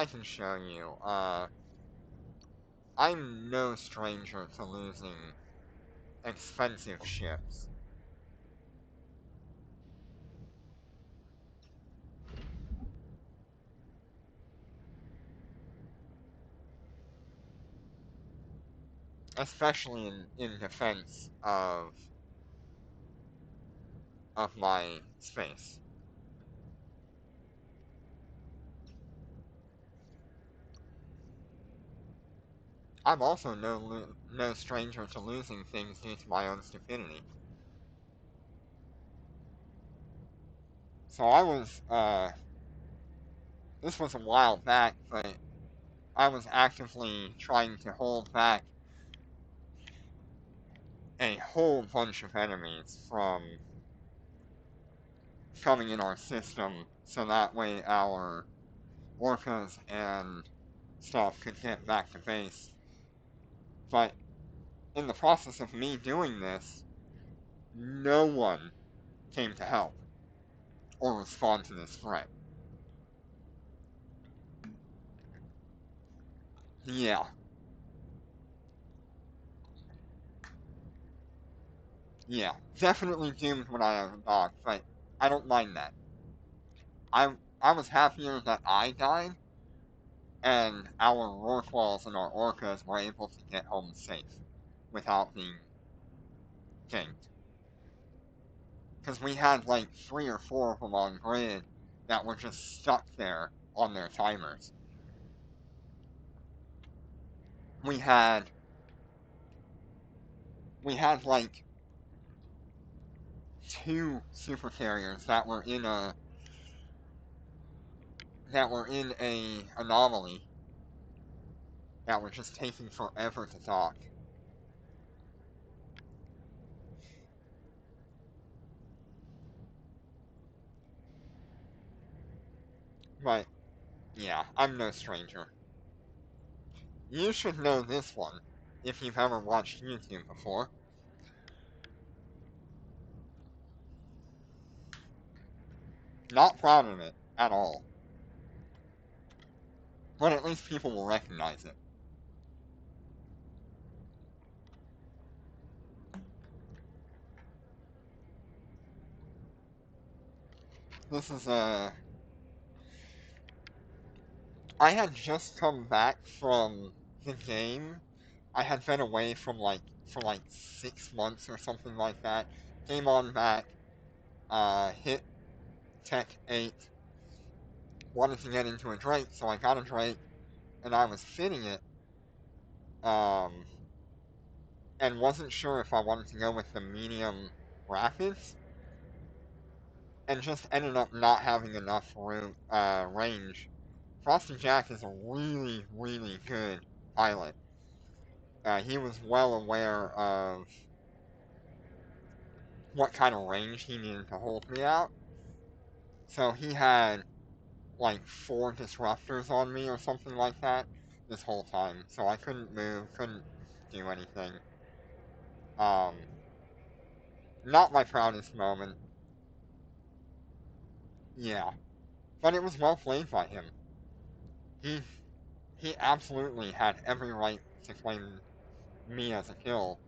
can show you. I'm no stranger to losing expensive ships. Especially in defense of my space. I'm also no stranger to losing things due to my own stupidity. So I was, this was a while back, but I was actively trying to hold back a whole bunch of enemies from coming in our system, so that way our orcas and stuff could get back to base. But in the process of me doing this, no one came to help or respond to this threat. Yeah. Yeah. Definitely doomed when I have a dog, but I don't mind that. I was happier that I died, and our Rorquals and our Orcas were able to get home safe without being ganked. Because we had like 3 or 4 of them on grid that were just stuck there on their timers. We had like 2 super carriers that were in a anomaly that were just taking forever to dock. But yeah, I'm no stranger. You should know this one if you've ever watched YouTube before. Not proud of it at all. But at least people will recognize it. This is I had just come back from the game. I had been away from for like 6 months or something like that. Came on back, hit Tech 8, wanted to get into a Drake, so I got a Drake, and I was fitting it, um, and wasn't sure if I wanted to go with the medium graphics, and just ended up not having enough range. Frosty Jack is a really, really good pilot. He was well aware of what kind of range he needed to hold me out, so he had like 4 disruptors on me or something like that this whole time, so I couldn't move, couldn't do anything. Um, Not my proudest moment. Yeah, but it was well played by him. He he absolutely had every right to claim me as a kill,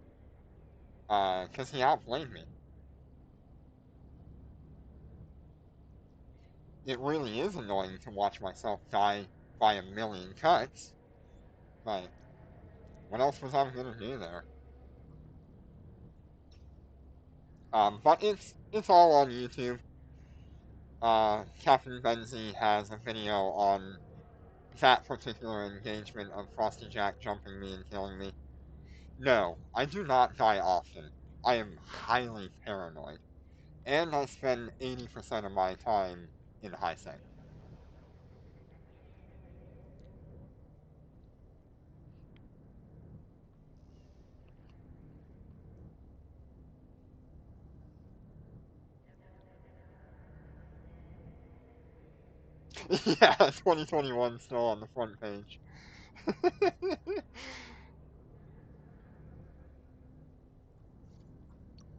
because he outplayed me. It really is annoying to watch myself die by a million cuts, but what else was I gonna do there? But it's all on YouTube. Captain Benzie has a video on that particular engagement of Frosty Jack jumping me and killing me. No, I do not die often. I am highly paranoid, and I spend 80% of my time in high sec. Yeah, 2021 still on the front page.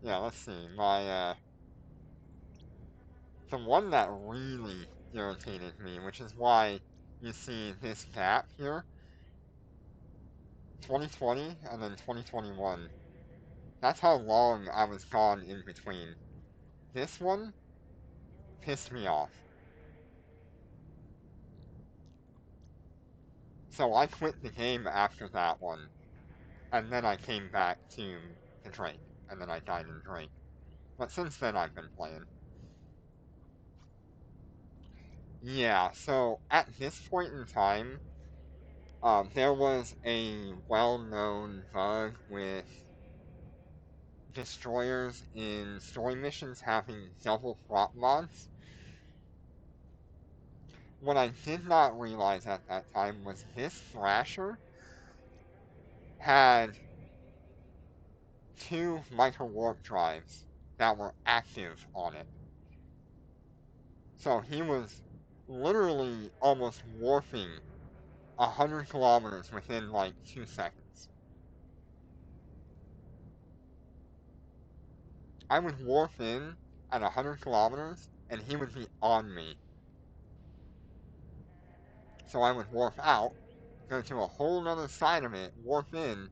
Yeah, let's see. The one that really irritated me, which is why you see this gap here, 2020 and then 2021. That's how long I was gone in between. This one pissed me off. So I quit the game after that one, and then I came back to the Drake, and then I died in Drake. But since then I've been playing. Yeah, so at this point in time, there was a well-known bug with destroyers in story missions having double prop mods. What I did not realize at that time was this Thrasher had 2 micro warp drives that were active on it. So he was literally almost warping 100 kilometers within like 2 seconds. I would warp in at 100 kilometers and he would be on me. So I would warp out, go to a whole nother side of it, warp in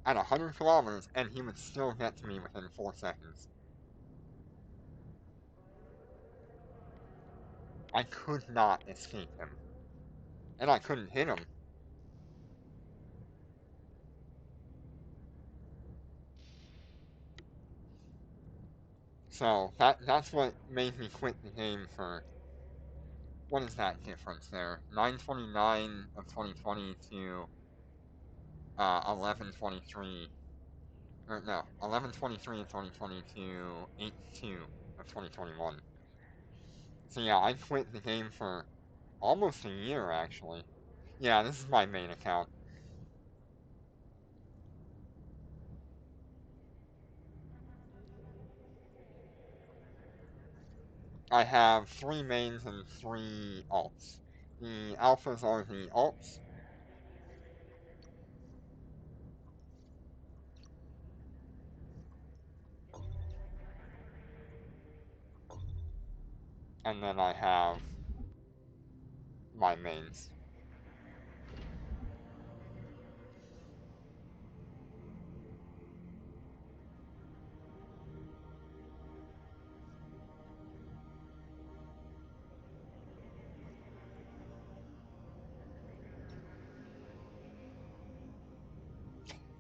at 100 kilometers, and he would still get to me within 4 seconds. I could not escape him. And I couldn't hit him. So that's what made me quit the game for, what is that difference there? 929 of 2020 to 1123, or no, 1123 of 2020 to 82 of 2021. So yeah, I quit the game for almost a year actually. Yeah, this is my main account. I have 3 mains and 3 alts. The alphas are the alts, and then I have my mains.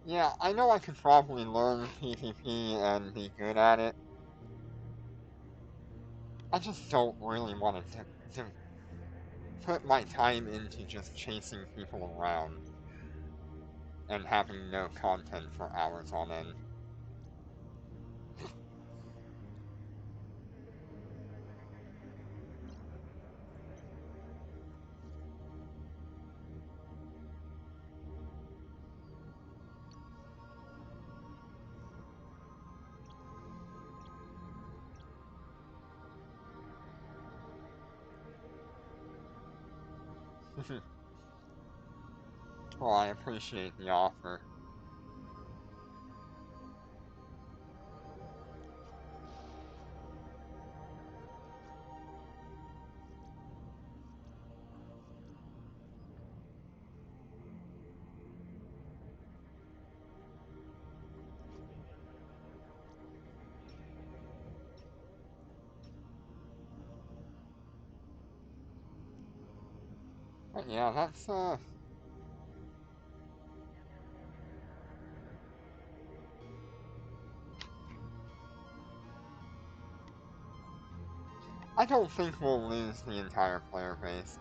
Yeah, I know I could probably learn PvP and be good at it. I just don't really want to put my time into just chasing people around and having no content for hours on end. Well, I appreciate the offer. But yeah, that's I don't think we'll lose the entire player base.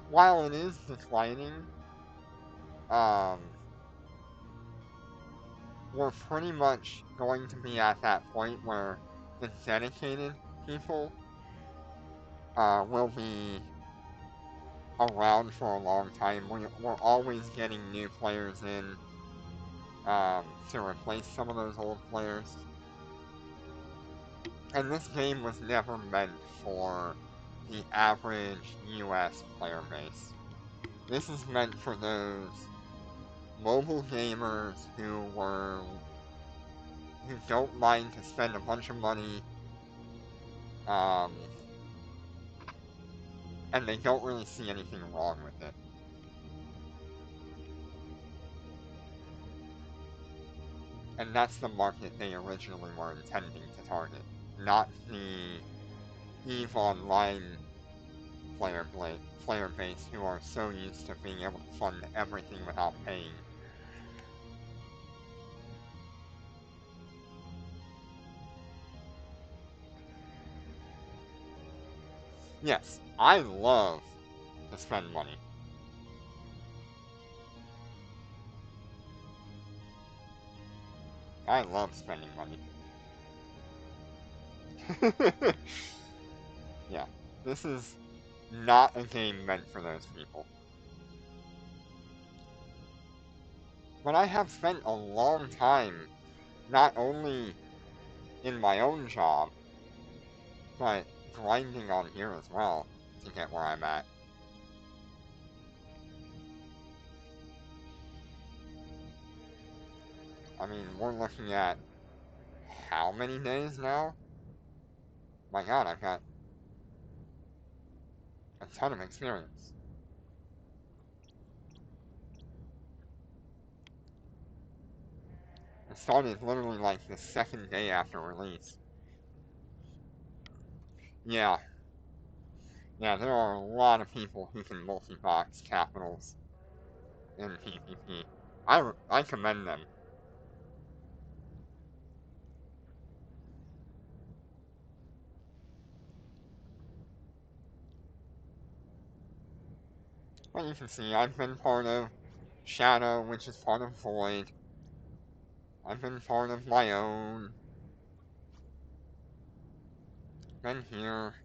While it is declining, um, we're pretty much going to be at that point where the dedicated people will be around for a long time. We're always getting new players in to replace some of those old players. And this game was never meant for the average US player base. This is meant for those mobile gamers who don't mind to spend a bunch of money, and they don't really see anything wrong with it. And that's the market they originally were intending to target, not the EVE Online player base who are so used to being able to fund everything without paying. Yes, I love to spend money. I love spending money. Yeah, this is not a game meant for those people. But I have spent a long time, not only in my own job, but grinding on here as well to get where I'm at. I mean, we're looking at how many days now? My god, I've got a ton of experience. It started literally like the second day after release. Yeah. Yeah, there are a lot of people who can multi-box capitals in PvP. I commend them. But you can see, I've been part of Shadow, which is part of Void. I've been part of my own. Been here.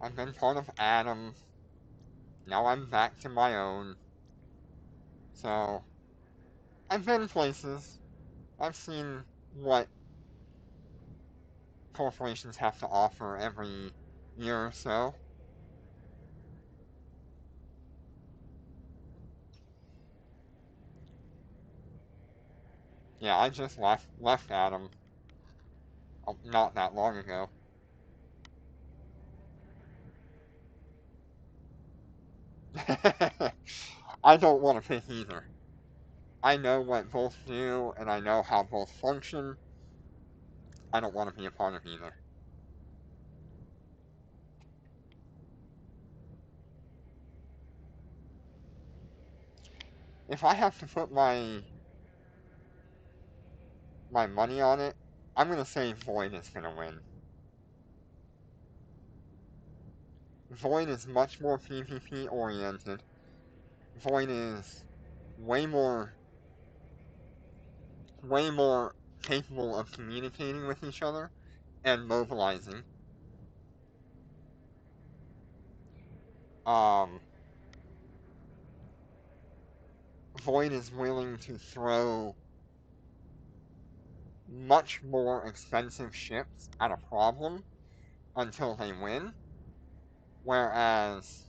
I've been part of Adam. Now I'm back to my own. So, I've been places. I've seen what corporations have to offer every year or so. Yeah, I just left Adam not that long ago. I don't want to pick either. I know what both do, and I know how both function. I don't want to be a part of either. If I have to put my money on it, I'm gonna say Void is gonna win. Void is much more PvP oriented. Void is way more capable of communicating with each other and mobilizing. Void is willing to throw much more expensive ships at a problem until they win, whereas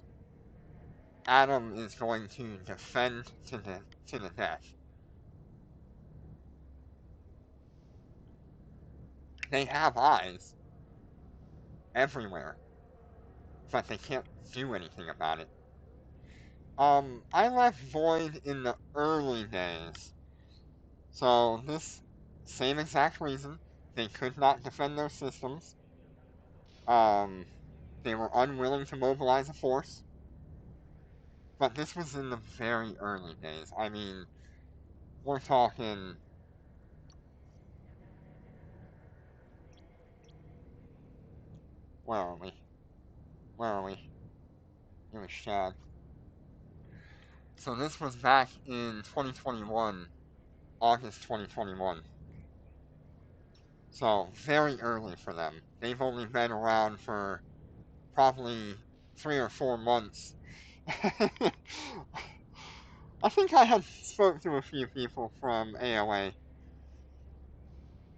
Atom is going to defend to the death. They have eyes everywhere, but they can't do anything about it. I left Void in the early days, so this same exact reason, they could not defend their systems. They were unwilling to mobilize a force, but this was in the very early days. I mean, we're talking. Where are we? Where are we? It was Shad. So this was back in 2021, August 2021. So very early for them. They've only been around for probably 3 or 4 months. I think I had spoke to a few people from AOA.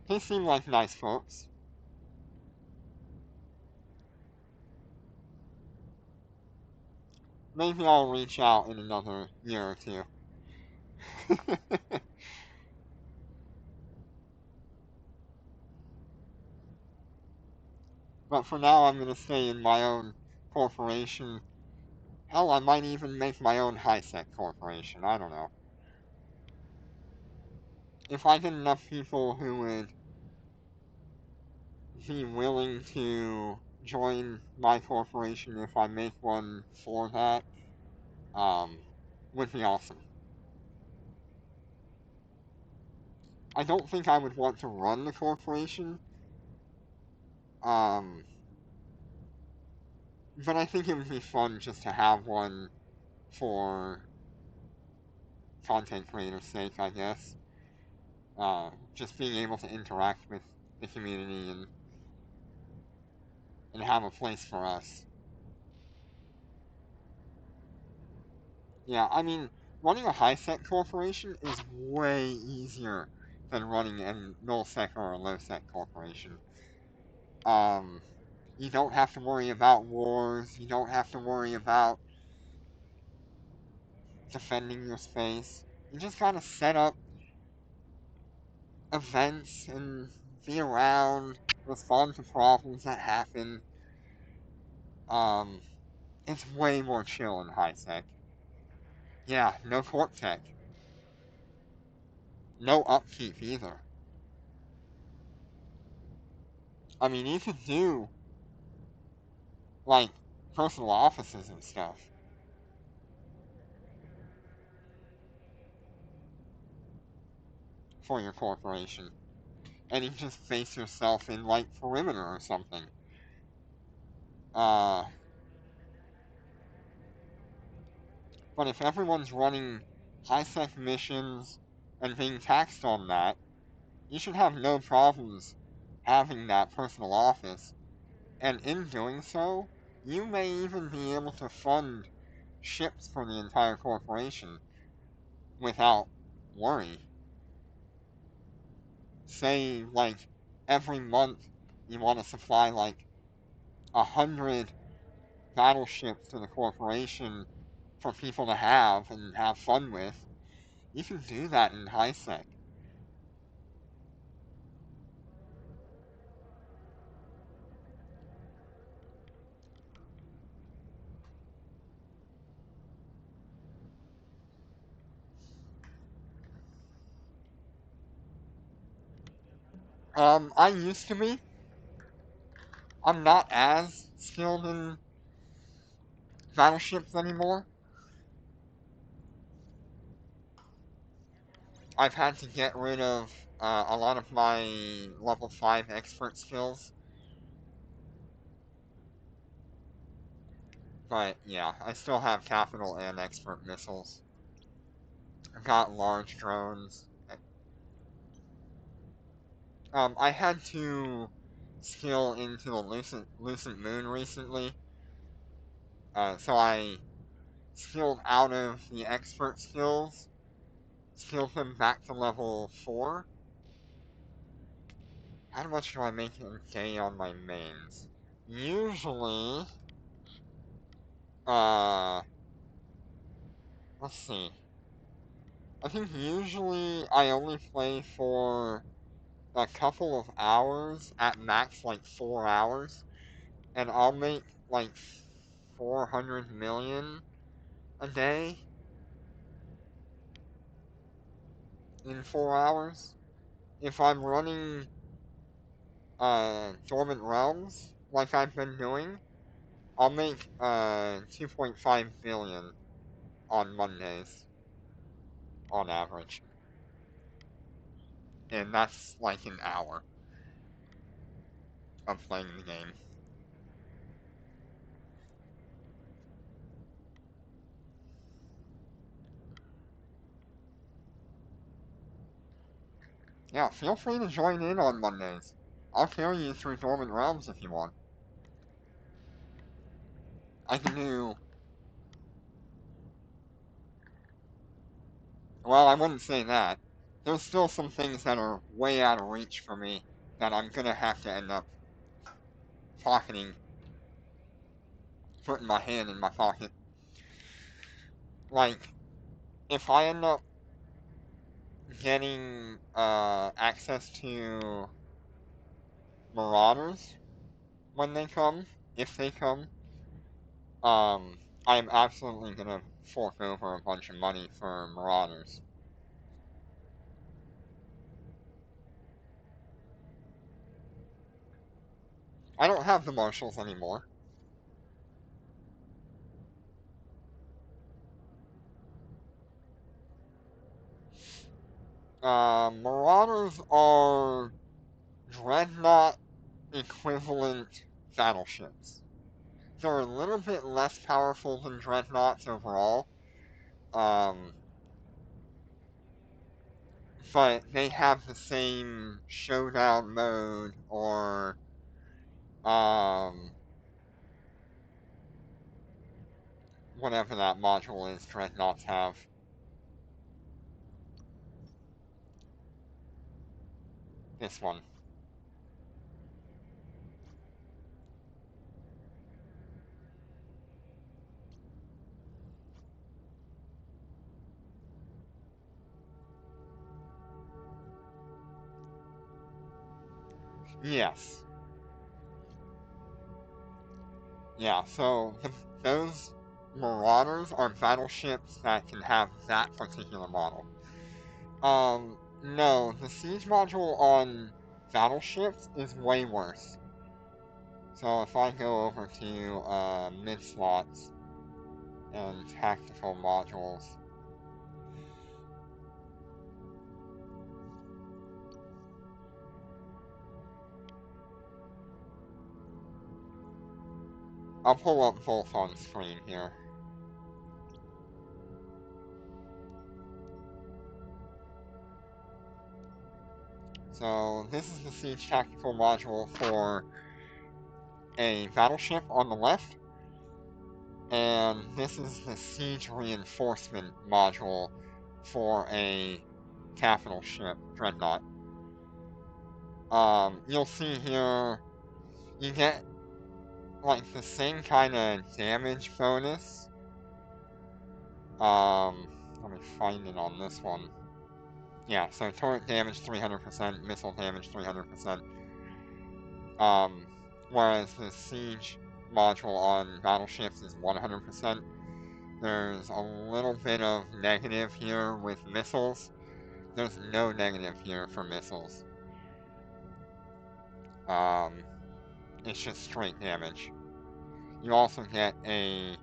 They seem like nice folks. Maybe I'll reach out in another year or two. But for now, I'm going to stay in my own corporation. Hell, I might even make my own high-sec corporation. I don't know. If I get enough people who would be willing to join my corporation if I make one for that, would be awesome. I don't think I would want to run the corporation, but I think it would be fun just to have one for content creators' sake, I guess. Just being able to interact with the community and have a place for us. Yeah, I mean, running a high-sec corporation is way easier than running a null-sec or a low-sec corporation. You don't have to worry about wars, you don't have to worry about defending your space. You just gotta set up events and be around, respond to problems that happen. It's way more chill in high-sec. Yeah, no corp tech. No upkeep either. I mean, you could do, like, personal offices and stuff. For your corporation. And you can just face yourself in, like, perimeter or something. But if everyone's running high-sec missions and being taxed on that, you should have no problems having that personal office. And in doing so, you may even be able to fund ships for the entire corporation without worry. Say, like, every month you want to supply, like, 100 battleships to the corporation for people to have and have fun with, you can do that in high-sec. I used to be. I'm not as skilled in battleships anymore. I've had to get rid of a lot of my level 5 expert skills. But yeah, I still have capital and expert missiles. I've got large drones. I had to skill into the Lucent Moon recently, so I skilled out of the expert skills, skilled them back to level 4. How much do I make in a day on my mains? Usually, let's see. I think usually I only play for a couple of hours, at max like 4 hours, and I'll make like 400 million a day in 4 hours. If I'm running Dormant Realms like I've been doing, I'll make 2.5 billion on Mondays on average. And that's like an hour of playing the game. Yeah, feel free to join in on Mondays. I'll carry you through Dormant Realms if you want. I can do... Well, I wouldn't say that. There's still some things that are way out of reach for me that I'm gonna have to end up pocketing, putting my hand in my pocket. Like, if I end up getting access to Marauders when they come, if they come, I'm absolutely gonna fork over a bunch of money for Marauders. I don't have the Marshals anymore. Marauders are Dreadnought equivalent battleships. They're a little bit less powerful than Dreadnoughts overall, um, but they have the same showdown mode or whatever that module is Dreadnoughts have. This one. Yes. Yeah, so those Marauders are battleships that can have that particular model. No, the siege module on battleships is way worse. So if I go over to mid slots and tactical modules, I'll pull up both on screen here. So this is the siege tactical module for a battleship on the left, and this is the siege reinforcement module for a capital ship, Dreadnought. You'll see here, you get like the same kind of damage bonus. Let me find it on this one. Yeah, so turret damage 300%, missile damage 300%. Whereas the siege module on battleships is 100%. There's a little bit of negative here with missiles. There's no negative here for missiles. It's just straight damage. You also get a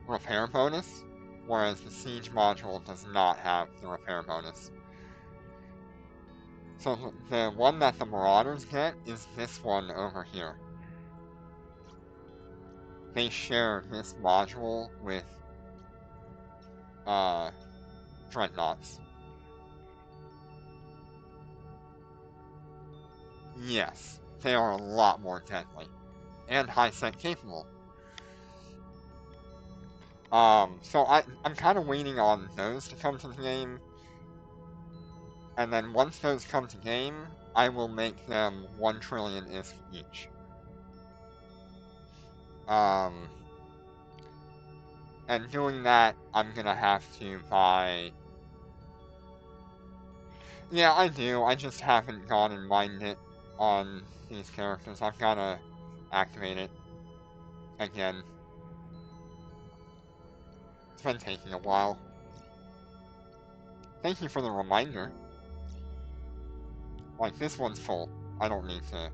repair bonus, whereas the siege module does not have the repair bonus. So the one that the Marauders get is this one over here. they share this module with Dreadnoughts. Yes, they are a lot more deadly and high-sec capable. So I'm kind of waiting on those to come to the game, and then once those come to game, I will make them 1 trillion ISK each. And doing that, I'm gonna have to buy... Yeah, I do, I just haven't gone and mined it on these characters. I've gotta activate it again. It's been taking a while. Thank you for the reminder. Like, this one's full. I don't need to...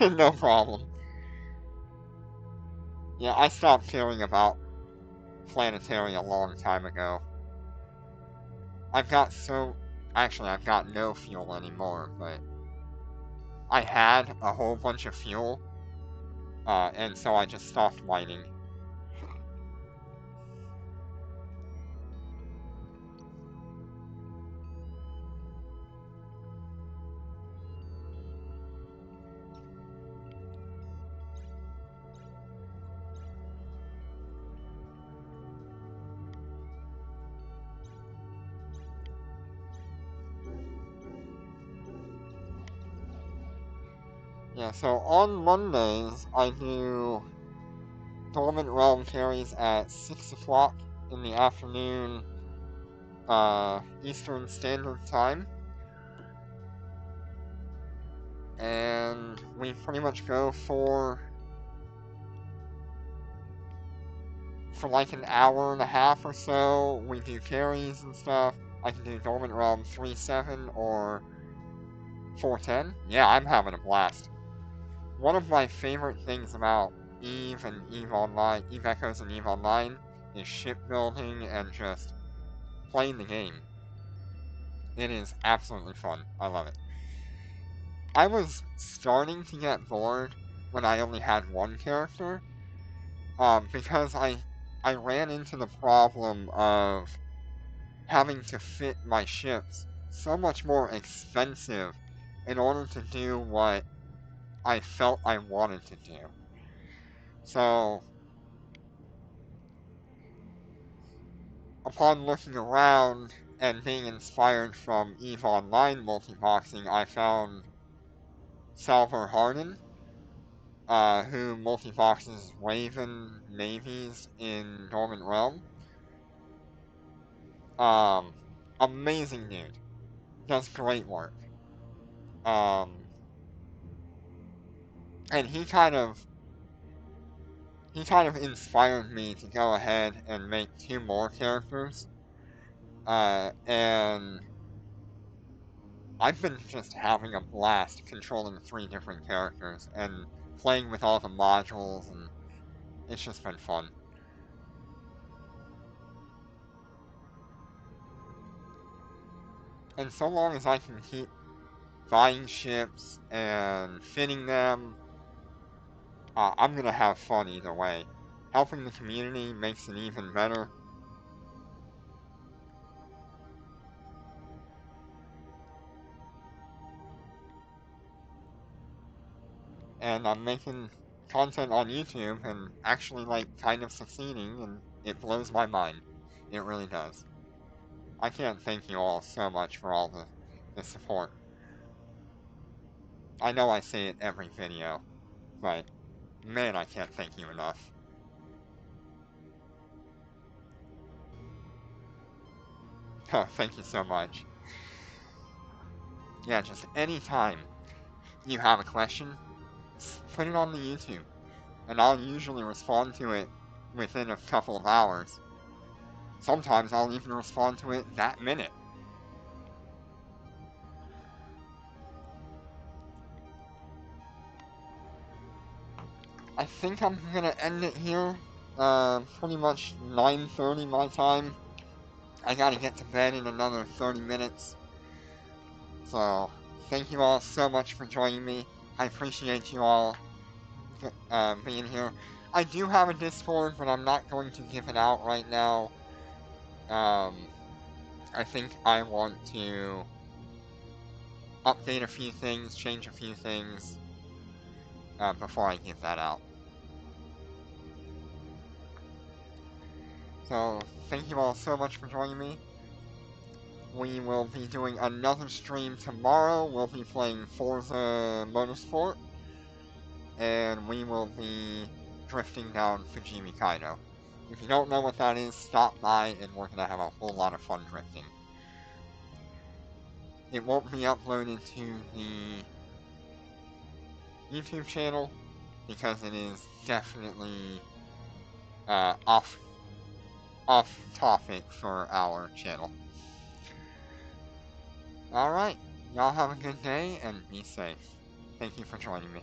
No problem. Yeah, I stopped caring about Planetary a long time ago. I've got so... Actually, I've got no fuel anymore, but... I had a whole bunch of fuel, and so I just stopped mining. Yeah, so on Mondays, I do Dormant Realm carries at 6 o'clock in the afternoon, Eastern Standard Time. And we pretty much go for like an hour and a half or so. We do carries and stuff. I can do Dormant Realm 3-7 or 4-10. Yeah, I'm having a blast. One of my favorite things about EVE and EVE Online, EVE Echoes and EVE Online, is shipbuilding and just playing the game. It is absolutely fun. I love it. I was starting to get bored when I only had one character, because I ran into the problem of having to fit my ships so much more expensive in order to do what I felt I wanted to do. So, upon looking around and being inspired from EVE Online multiboxing, I found Salvor Hardin, who multiboxes Raven navies in Dormant Realm. Amazing dude. Does great work. And he kind of inspired me to go ahead and make 2 more characters. And I've been just having a blast controlling 3 different characters and playing with all the modules, and it's just been fun. And so long as I can keep buying ships and fitting them, I'm gonna have fun either way. Helping the community makes it even better. And I'm making content on YouTube and actually, like, kind of succeeding, and it blows my mind. It really does. I can't thank you all so much for all the support. I know I say it every video, but man, I can't thank you enough. Oh, thank you so much. Yeah, just anytime you have a question, put it on the YouTube, and I'll usually respond to it within a couple of hours. Sometimes I'll even respond to it that minute. I think I'm gonna end it here. Pretty much 9:30 my time. I gotta get to bed in another 30 minutes. So, thank you all so much for joining me. I appreciate you all being here. I do have a Discord, but I'm not going to give it out right now. I think I want to update a few things, change a few things, before I give that out. So, thank you all so much for joining me. We will be doing another stream tomorrow. We'll be playing Forza Motorsport, and we will be drifting down Fujimi Kaido. If you don't know what that is, stop by, and we're gonna have a whole lot of fun drifting. It won't be uploaded to the YouTube channel, because it is definitely off topic for our channel. Alright, y'all have a good day and be safe. Thank you for joining me.